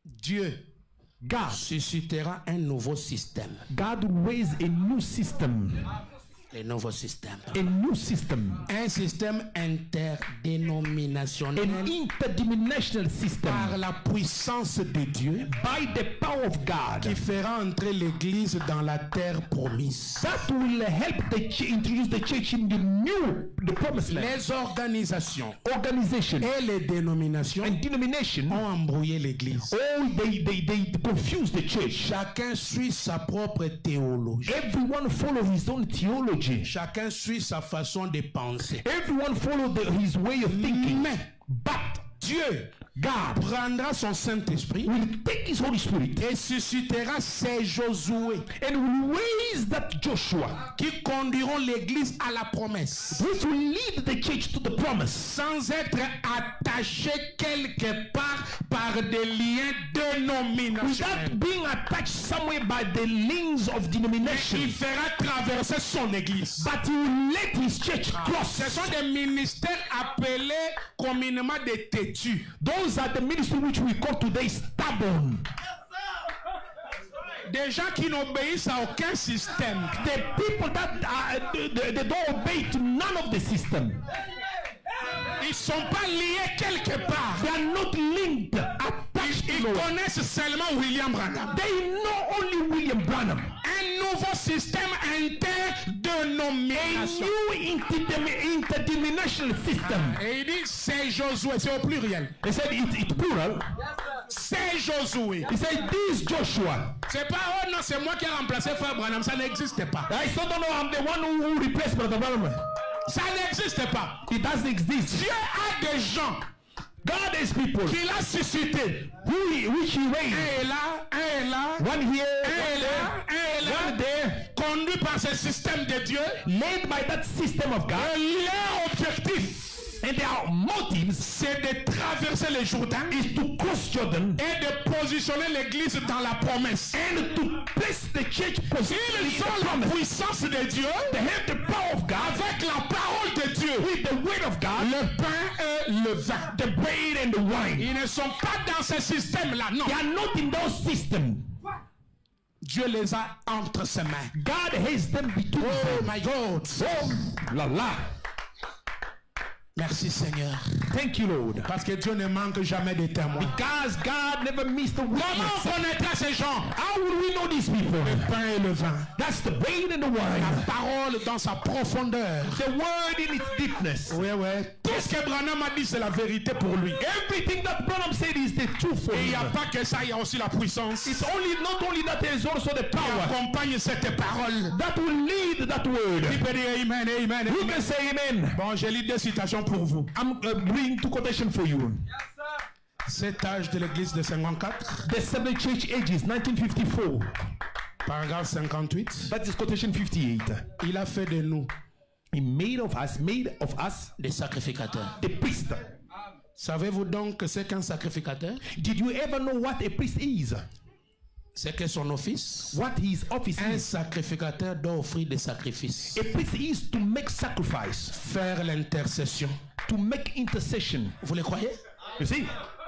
Dieu God, suscitera un nouveau système. God will raise a new system. Le nouveau système. A new system. Un système interdénominationnel An interdenominational system Par la puissance de Dieu by the power of God qui fera entrer l'église dans la terre promise. that will help the introduce the church in the promised land. Les organisations Organization et les dénominations and denomination, ont embrouillé l'église. they confuse the church. Chacun suit sa propre théologie. Everyone follow his own theology. Chacun suit sa façon de penser. Everyone follow his way of thinking. Mais But Dieu God prendra son Saint-Esprit will take his Holy Spirit et suscitera ces Josué and will raise that Joshua, qui conduiront l'église à la promesse which will lead the church to the promise, sans être attaché quelque part par des liens dénominationnels. without being attached somewhere by the links of denomination. Il fera traverser son église. But he will let his church cross. Ce sont des ministères appelés communément des têtus. Those are the ministry which we call today stubborn. Des gens qui n'obéissent à aucun système. The people that they don't obey to none of the system. Ils ne sont pas liés quelque part. They are not linked, attached Ils to. connaissent seulement William Branham. They know only William Branham. Un nouveau système interdénomination. New interdenominational system. Et il dit c'est Josué, c'est au pluriel. He said it's plural. C'est Josué. He said this Joshua. C'est pas oh non, c'est moi qui ai remplacé Frère Branham, ça n'existe pas. I still don't know I'm the one who replaced Brother Branham. Ça n'existe pas. It doesn't exist. Dieu a des gens God is people qu'il a suscités. which he raised. Un est là, un est là, One here, un est là, un est là. one there, Conduit par ce système de Dieu. led by that system of God. Et leur objectif, And their motives c'est de traverser le Jourdain is to cross Jordan et de positionner l'église dans la promesse. And to place the church position in Ils the ont la promise. puissance de Dieu They have the power of God avec la parole de Dieu. with the word of God, Le pain et le vin. the bread and the wine. Ils ne sont pas dans ce système-là, non. They are not in those systems. Dieu les a entre ses mains. God has them between Oh them. my God. Oh, la la. Merci Seigneur. Thank you, Lord. Parce que Dieu ne manque jamais de témoins. Because God never missed the Comment witness. on connaîtra ces gens? How will we know these people? Le pain et le vin. That's the bread and the La wine. parole dans sa profondeur. The word in its deepness. Oui, oui. Tout ce que Branham a dit, c'est la vérité pour lui. Everything that Branham said is the truth for Et il n'y him. a pas que ça, il y a aussi la puissance It's only not only that there is also the qui power accompagne cette parole. that will lead that Qui word. peut dire amen, amen, You amen. can say amen. Bon, j'ai lu deux citations pour vous. I'm bringing two quotations for you. Cet âge de l'église de 54, The Seven Church Ages, 1954. paragraphe 58. That is quotation 58. Il a fait de nous He made of us Des sacrificateurs. a priest. Savez-vous donc ce qu'un sacrificateur? Did you ever know what a priest is? C'est que son office. What his office Un is? sacrificateur doit offrir des sacrifices. A priest is to make sacrifice, Faire l'intercession. to make intercession. Vous le croyez? You see,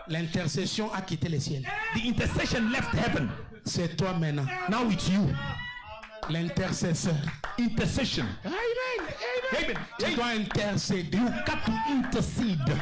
L'intercession a quitté le ciel. the intercession left heaven. C'est toi maintenant. Now it's you. L'intercesseur. Intercession. Amen. Amen. Tu dois intercéder. You got to intercede.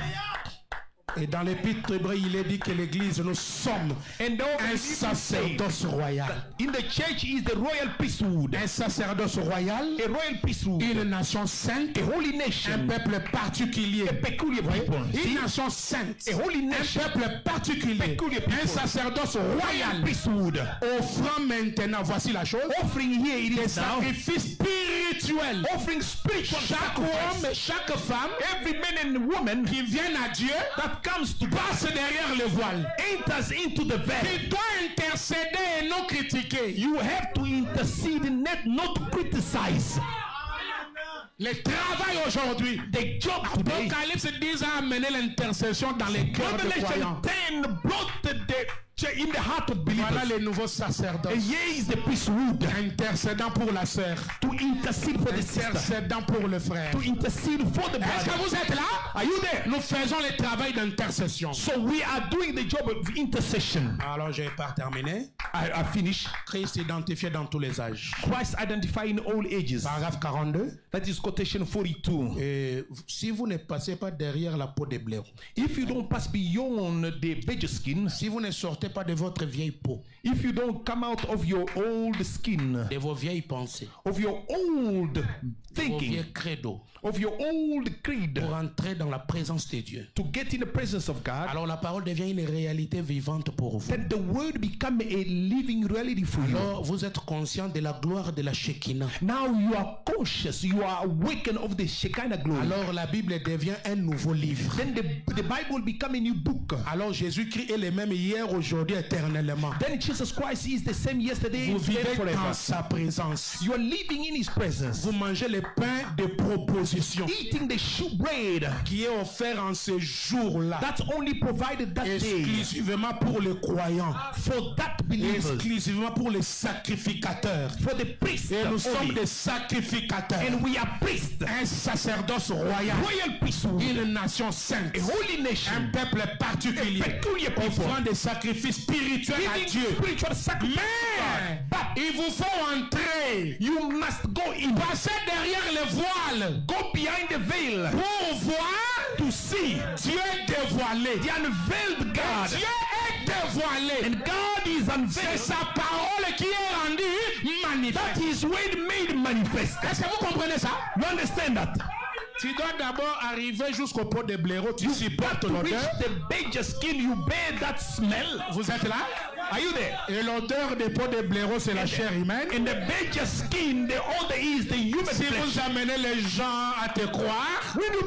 Et dans l'épître hébreu, il est dit que l'église, nous sommes And now un sacerdoce royal. in the church is the royal priesthood, Un sacerdoce royal, a royal priesthood, une nation sainte, a holy un nation, peuple particulier. a peculiar people. Une See? nation sainte, A holy un nation, peuple particulier, Peculiar people. un sacerdoce royal royal. priesthood. Offrant maintenant, voici la chose, Offering here it des is now. sacrifices spirituels. Offering spiritual Chaque homme sacrifice. et chaque femme Every man and woman qui viennent à Dieu that comes to God passe derrière le voile. enters into the veil. Il doit intercéder et non critiquer. You have to intercede, not criticize. Le travail aujourd'hui. The job today. Apocalypse 10 a amené l'intercession dans les cœurs des Revelation croyants. 10 brought in the heart of Voilà believers. les nouveaux sacerdotes. And here is the priesthood Intercédant pour la sœur. to intercede for the sister, Intercédant pour le frère. to intercede for the Est-ce que brother. vous êtes là? Are you there? Nous faisons le travail d'intercession. So we are doing the job of intercession. Alors, je n'ai pas terminé. I finish. Christ identifié dans tous les âges. Christ identified in all ages. Paragraphe 42. That is quotation 42. Et si vous ne passez pas derrière la peau de blaireau, If you don't pass beyond the beige skin, si vous ne sortez pas de votre vieille peau, if you don't come out of your old skin, de vos vieilles pensées, of your old vos thinking, vieux credos, of your old creed, pour entrer dans la présence de Dieu, to get in the presence of God, alors la parole devient une réalité vivante pour vous. then the word become a living reality for you. Alors vous êtes conscient de la gloire de la Shekinah. Now you are conscious, you are awakened of the Shekinah glory. Alors la Bible devient un nouveau livre. Then the Bible become a new book. Alors Jésus-Christ est le même hier, aujourd'hui, éternellement. Then Jesus Christ is the same yesterday Vous and today, vivez forever. dans sa présence. You are living in His presence, Vous mangez le pain de proposition eating the shewbread qui est offert en ce jour-là, that's only provided that day exclusivement pour les croyants, for that believer, exclusivement pour les sacrificateurs. for the priests Et nous sommes only. des sacrificateurs. And we are priests, Un sacerdoce royal, royal priesthood, une nation sainte, a holy un nation, peuple particulier, a peculiar people, offrant des sacrifices spirituels à giving Dieu. spiritual sacrifice to Mais God. But il vous faut entrer, you must go in, passer derrière le voile go behind the veil pour voir to see Dieu dévoilé. the unveiled God. Dieu est dévoilé. And God is C'est unveiled. sa parole qui est rendue That manifeste. is word made manifest. Est-ce que vous comprenez ça? You understand that? Tu dois d'abord arriver jusqu'au pot de blaireau, tu supportes To reach l'odeur. the beige skin, you bear that smell. Vous êtes là? Are you there? Et l'odeur des pots de blaireau, c'est la chair humaine. In the beige skin, the odor is the human Si vous flesh. amenez les gens à te croire, When you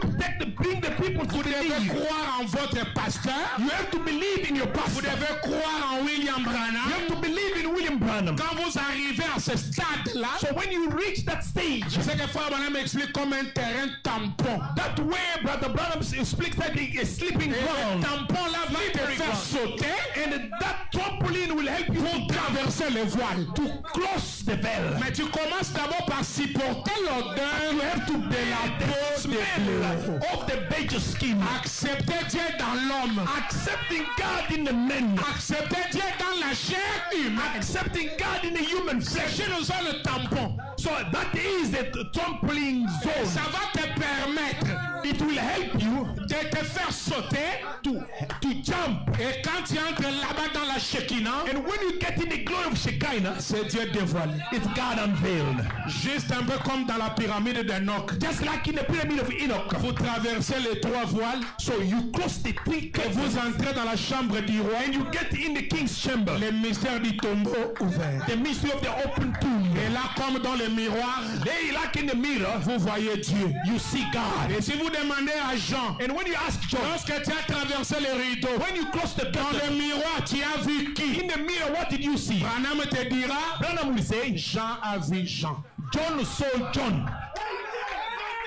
bring the people to vous devez believe, croire en votre pasteur. you have to believe in your Vous pastor. devez croire en William You Branham. have to believe in William Branham. Quand vous arrivez à ce stade-là, So when you reach that stage, c'est que Frère Branham explique comme un terrain tampon. that way Brother Branham speaks like a sleeping Et le ground. tampon là va te faire sauter. And that trampoline will help you pour traverser les voiles. to cross the veil. Mais tu commences d'abord par supporter l'odeur de la peau de Smell of the beige skin. accepter Dieu dans l'homme, Accepting God in the men. accepter Dieu dans la chair humaine. Accepting God in the human flesh. C'est nous sommes le tampon. So that is the trampoline zone. Ça va te permettre It will help you de te faire sauter. to jump. Et quand tu entres là-bas dans la Shekinah, And when you get in the glory of Shekinah, c'est Dieu dévoilé. it's God unveiled. Juste un peu comme dans la pyramide d'Enoch. Just like in the pyramid of Enoch. Vous traversez les 3 voiles So you cross the 3 et curtains vous entrez dans la chambre du roi. and you get in the king's chamber. Les mystères du tombeau ouvert. The mystery of the open tomb. Et là, comme dans le miroir, They like in the mirror, vous voyez Dieu. you see God. Et si vous demandez à Jean, And when you ask John, lorsque tu as traversé le rideau, when you cross the dans curtain, le miroir, tu as vu qui? in the mirror, what did you see? Branham te dira, Branham will say, Jean a vu Jean. John saw John.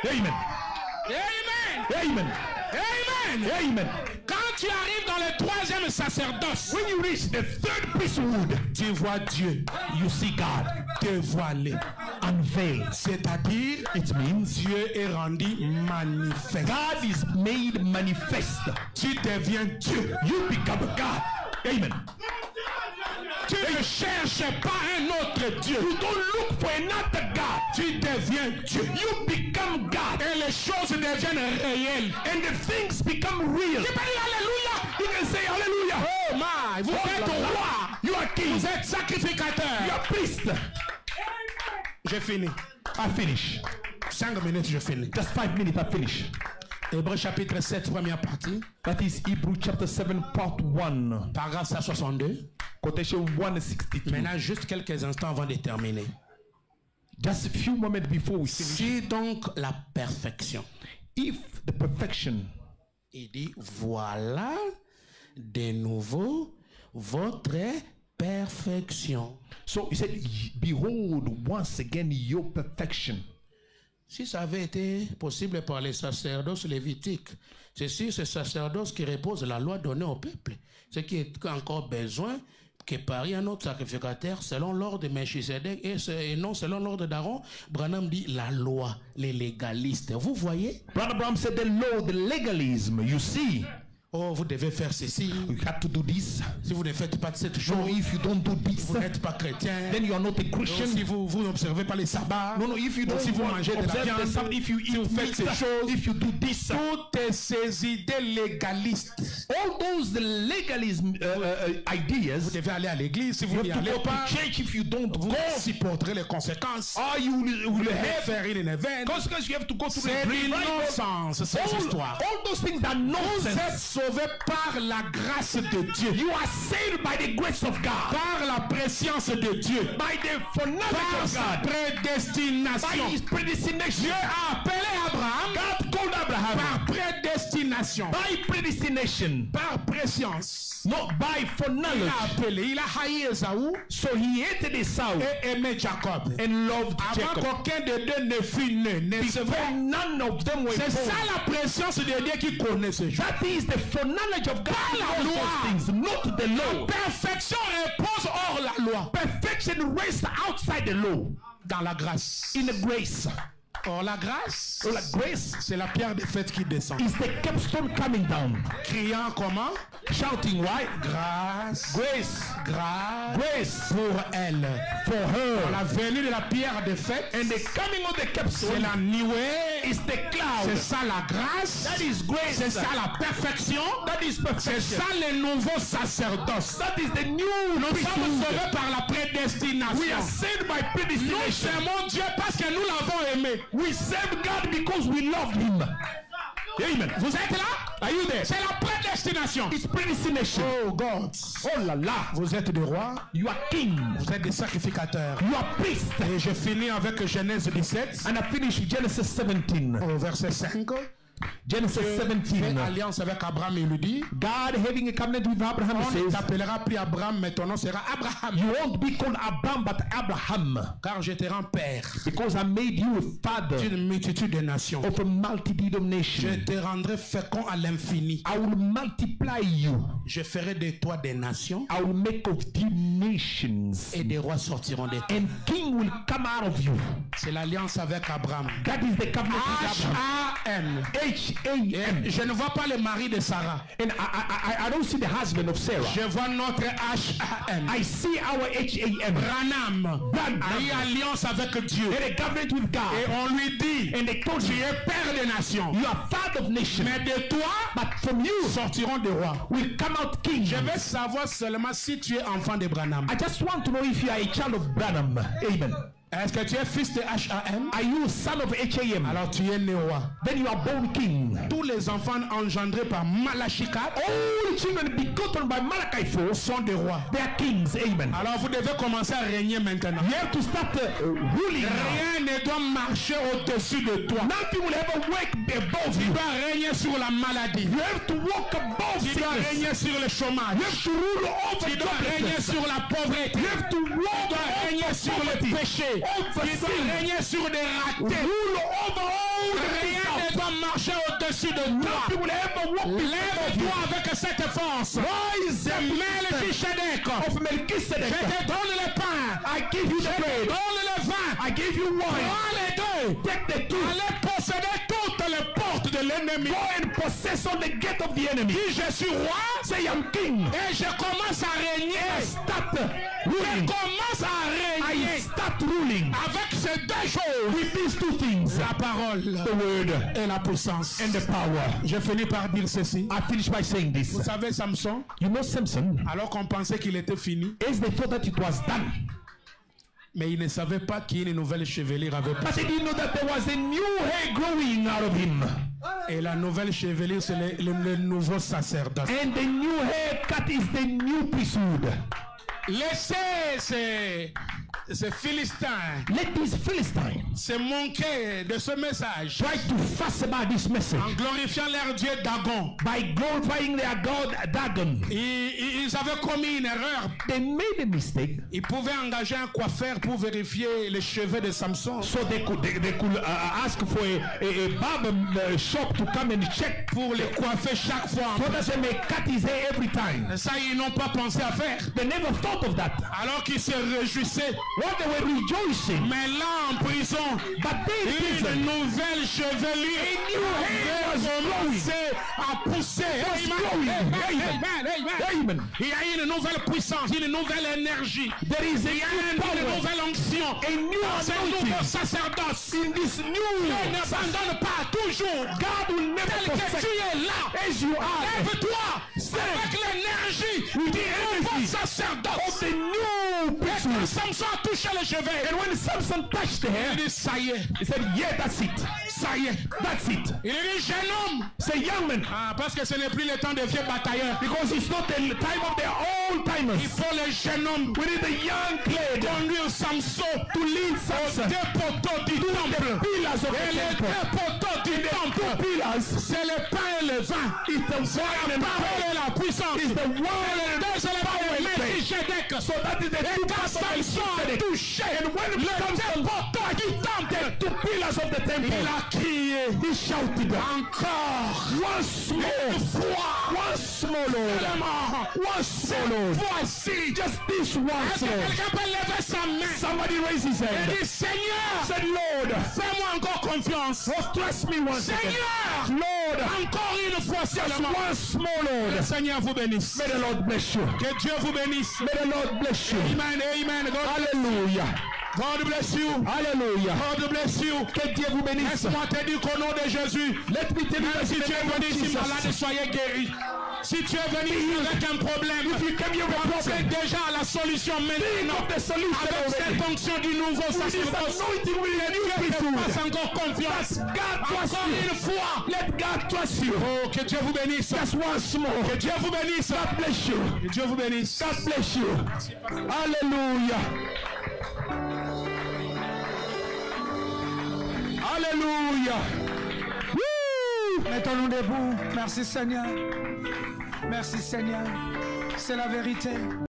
Amen. Amen. Amen. Amen. Amen. Quand tu arrives dans le 3e sacerdoce, When you reach the 3rd priesthood, tu vois Dieu you see God dévoilé. unveiled. C'est-à-dire, It means Dieu est rendu manifeste. God is made manifest. Tu deviens Dieu. You become God. Amen. Tu ne cherches pas un autre Dieu. You don't look for another God. Tu deviens Dieu. You become God. Et les choses deviennent réelles. And the things become real. Tu peux dire Alléluia. You can say hallelujah. Oh my, vous êtes roi. You are king. Vous êtes sacrificateur. You are priest. J'ai fini. I finish. 5 minutes, je finis. Just 5 minutes, I finish. Hébreux chapitre 7, première partie. That is Hebrew chapter 7, part 1. Paragraphe 162. Quotation 162. Maintenant, juste quelques instants avant de terminer. Just a few moments before we finish. Si donc la perfection, If the perfection, il dit voilà de nouveau votre perfection. so he said, behold once again your perfection. Si ça avait été possible par les sacerdoces lévitiques, c'est sur ce sacerdoce qui repose la loi donnée au peuple. Ce qui est encore besoin que par un autre sacrificateur selon l'ordre de Melchisedec et non selon l'ordre d'Aaron. Branham dit la loi, les légalistes. Vous voyez? Brother Bram said the law, the legalism, you see. Oh, vous devez faire ceci. You have to do this. Si vous ne faites pas de cette So chose, if you don't do this, vous n'êtes pas chrétien. then you are not a Si Christian. vous n'observez pas les sabbats, No, if you don't si vous mangez de la observe the viande, Sabbath, if you si vous eat faites meat, ces choses, if you do this, toutes ces idées légalistes, all those legalism vous ideas, devez aller à l'église. Si vous you n'y have to allez go pas, to church. If you don't vous go, supporterez les conséquences. you will Devez have faire une événement. consequences. You have to go to the C'est du revival. non-sens, ces histoires. All those things are Vous êtes nonsense. sauvés par la grâce de Dieu, You are saved by the grace of God, par la préscience de Dieu, by the foreknowledge par of sa God, by prédestination. His predestination. Dieu a appelé Abraham God called Abraham par prédestination, by predestination, par préscience. not by Il foreknowledge. a appelé, il a haï Esaü So he hated Esau et aimé Jacob. and loved Avant Jacob. qu'aucun des deux ne fût né, n'est-ce Before vrai? none of them were C'est ça born. la préscience de Dieu qui connaît ce jour. That is the foreknowledge of God. la All loi. those things, not the law. Perfection repose hors la loi, Perfection rests outside the law, dans la grâce. in the grace. Or la grâce, So the grace c'est la pierre de fête qui descend. is the capstone coming down, Criant comment? shouting, why? Grâce, Grace, grâce grace pour elle. for her. La venue de la pierre de fête, And the coming of the c'est capstone la nuée. is the cloud. C'est ça la grâce. That is grace. C'est ça la perfection. That is C'est perfection. ça le nouveau sacerdoce. That is the new Nous sommes priesthood. sauvés par la prédestination. We are saved by Nous predestination. aimons Dieu parce que nous l'avons aimé. We serve God because we love Him. Amen. Vous êtes là? Are you there? C'est la prédestination. It's predestination. Oh God. Oh la la. Vous êtes des rois. You are king. Vous êtes des sacrificateurs. You are priest. Et je finis avec Genèse 17, And I finish with Genesis 17. au verset 5. Genesis Fait 17. alliance avec Abraham et lui dit, God having a covenant with Abraham on ne says, t'appellera plus Abraham, mais ton nom sera Abraham. you won't be called Abraham but Abraham, Car je te rends père because I made you a father d'une multitude de nations. of a multitude of Je nations. te rendrai fécond à l'infini. I will multiply you. Je ferai de toi des nations I will make of thee nations, et des rois sortiront de toi. and king will come out of you. C'est l'alliance avec Abraham. That is the covenant with Abraham. H-A-M. H-A-M. Je ne vois pas le mari de Sarah. And I don't see the husband of Sarah. Je vois notre H-A-M. I see our H-A-M. Branham a eu alliance avec Dieu. And a covenant with Et God. on lui dit, And they told tu you, es père des nations. you are father of nations. Mais de toi, But from you sortiront des rois. will come out kings. Je veux savoir seulement si tu es enfant de Branham. I just want to know if you are a child of Branham. Amen. Est-ce que tu es fils de H-A-M? Are you a son of H-A-M? Alors tu es né roi. Then you are born king. Tous les enfants engendrés par Malachie 4 All the children begotten by Malachi 4 sont des rois. they are kings. Amen. Alors vous devez commencer à régner maintenant. You have to start ruling now. Rien ne doit marcher au-dessus de toi. Nothing will ever work above Tu you. dois régner sur la maladie. You have to walk above Tu dois sickness. régner sur le chômage. You have to rule over Tu dois régner joblessness. sur la pauvreté. You have to Tu walk dois régner over sur le poverty. péché. Over Tu dois sin. régner sur des ratés. Rule over all the Rien things. ne doit marcher au-dessus de toi. Nothing will ever walk before Lève-toi you. avec cette force. Rise up Melchizedek. of Je Melchizedek. te donne le pain. I give you Je the te bread. donne le vin. I give you wine. Prends les deux. Take the two. Allez posséder toutes les portes de l'ennemi. Go and possess on the gate of the enemy. Dis, je suis roi. Say I'm king. Et je commence à régner. Start Je ruling. commence à I régner. start ruling Avec ces deux choses. with these two things: La parole the word et la puissance. and the power. Je finis par dire ceci. I finish by saying this. Vous savez Samson, You know Samson, alors qu'on pensait qu'il était fini, as they thought that it was done, mais il ne savait pas qu'il y a une nouvelle chevelure avec but they didn't know that there was a new hair growing out of him. Et la nouvelle chevelure, c'est le nouveau sacerdoce. And the new haircut is the new priesthood. Laissez ces Philistins Let these Philistines se manquer de ce message try to fuss about this message en glorifiant leur Dieu Dagon. by glorifying their God Dagon. Ils avaient commis une erreur. They made a mistake, Ils pouvaient engager un coiffeur pour vérifier les cheveux de Samson. so they could ask for a barber shop to come and check Pour les coiffer chaque fois. so that they may cut his hair every time. Ça, ils n'ont pas pensé à faire. They never thought of that. Alors qu'ils se réjouissaient. What they were rejoicing, Mais là, en prison, but they une didn't. nouvelle chevelure avait commencé à pousser. Amen. Il y a une nouvelle puissance, une nouvelle énergie. There is Il y a une power, nouvelle onction. a new Dans ce nouveau anointing sacerdoce. in this Dieu new. n'abandonne pas toujours. God will never Tel que tu forsake es là. as you are. Lève-toi avec l'énergie du nouveau sacerdoce. Of the new Et quand priesthood. Samson a touché les cheveux, And when Samson touched the il hair, dit ça y est, he said, yeah, that's it. ça y est. That's it. Il dit jeune homme. Say, young man, Ah, parce que ce n'est plus le temps des vieux batailleurs. because it's not the time of their old Il timers. faut les jeunes hommes We need the young clad conduire Samson to lead aux Samson deux poteaux du temple. pillars of Et the les temple. deux poteaux du temple, Pillars c'est le pain et le vin. is the C'est wine la and parole et power. la puissance. Is the word Les and deux éléments power de and faith. Melchizedek. So that is the two Quand parts of Samson a Melchizedek. touché And when les deux Samson poteaux du temple, the two pillars of the il temple, a crié he shouted, encore once more, once more, Lord, élément. once more, Lord. Voici. Just this once, Est-ce que Lord. quelqu'un peut lever sa main Somebody raise his et hand. dire Seigneur, Said, Lord, fais-moi encore confiance. trust me once again. Seigneur, Lord, encore une fois just seulement. once more, Le Lord. Seigneur vous bénisse. May the Lord bless you. Que Dieu vous bénisse. May the Lord bless you. Amen, amen. Hallelujah. God bless you. Hallelujah. God bless you. Que Dieu vous bénisse. Laisse-moi te dire qu'au nom de Jésus, Let me tell you même that si in the tu es name of venu ici Jesus, malade, soyez guéri. Si tu es venu ici avec un problème, if you come here with a pensez problem, déjà à la solution think maintenant. of the solution Avec already. cette onction du nouveau With this sacerdoce, anointing with a new Dieu te priesthood. fasse encore confiance. God trust Encore you. une fois. Let God trust you. Oh, que Dieu vous bénisse. Just once more. Que Dieu vous bénisse. God bless you. Que Dieu vous bénisse. God bless you. Hallelujah. Hallelujah. Woo! Mettons-nous debout. Merci Seigneur. Merci Seigneur. C'est la vérité.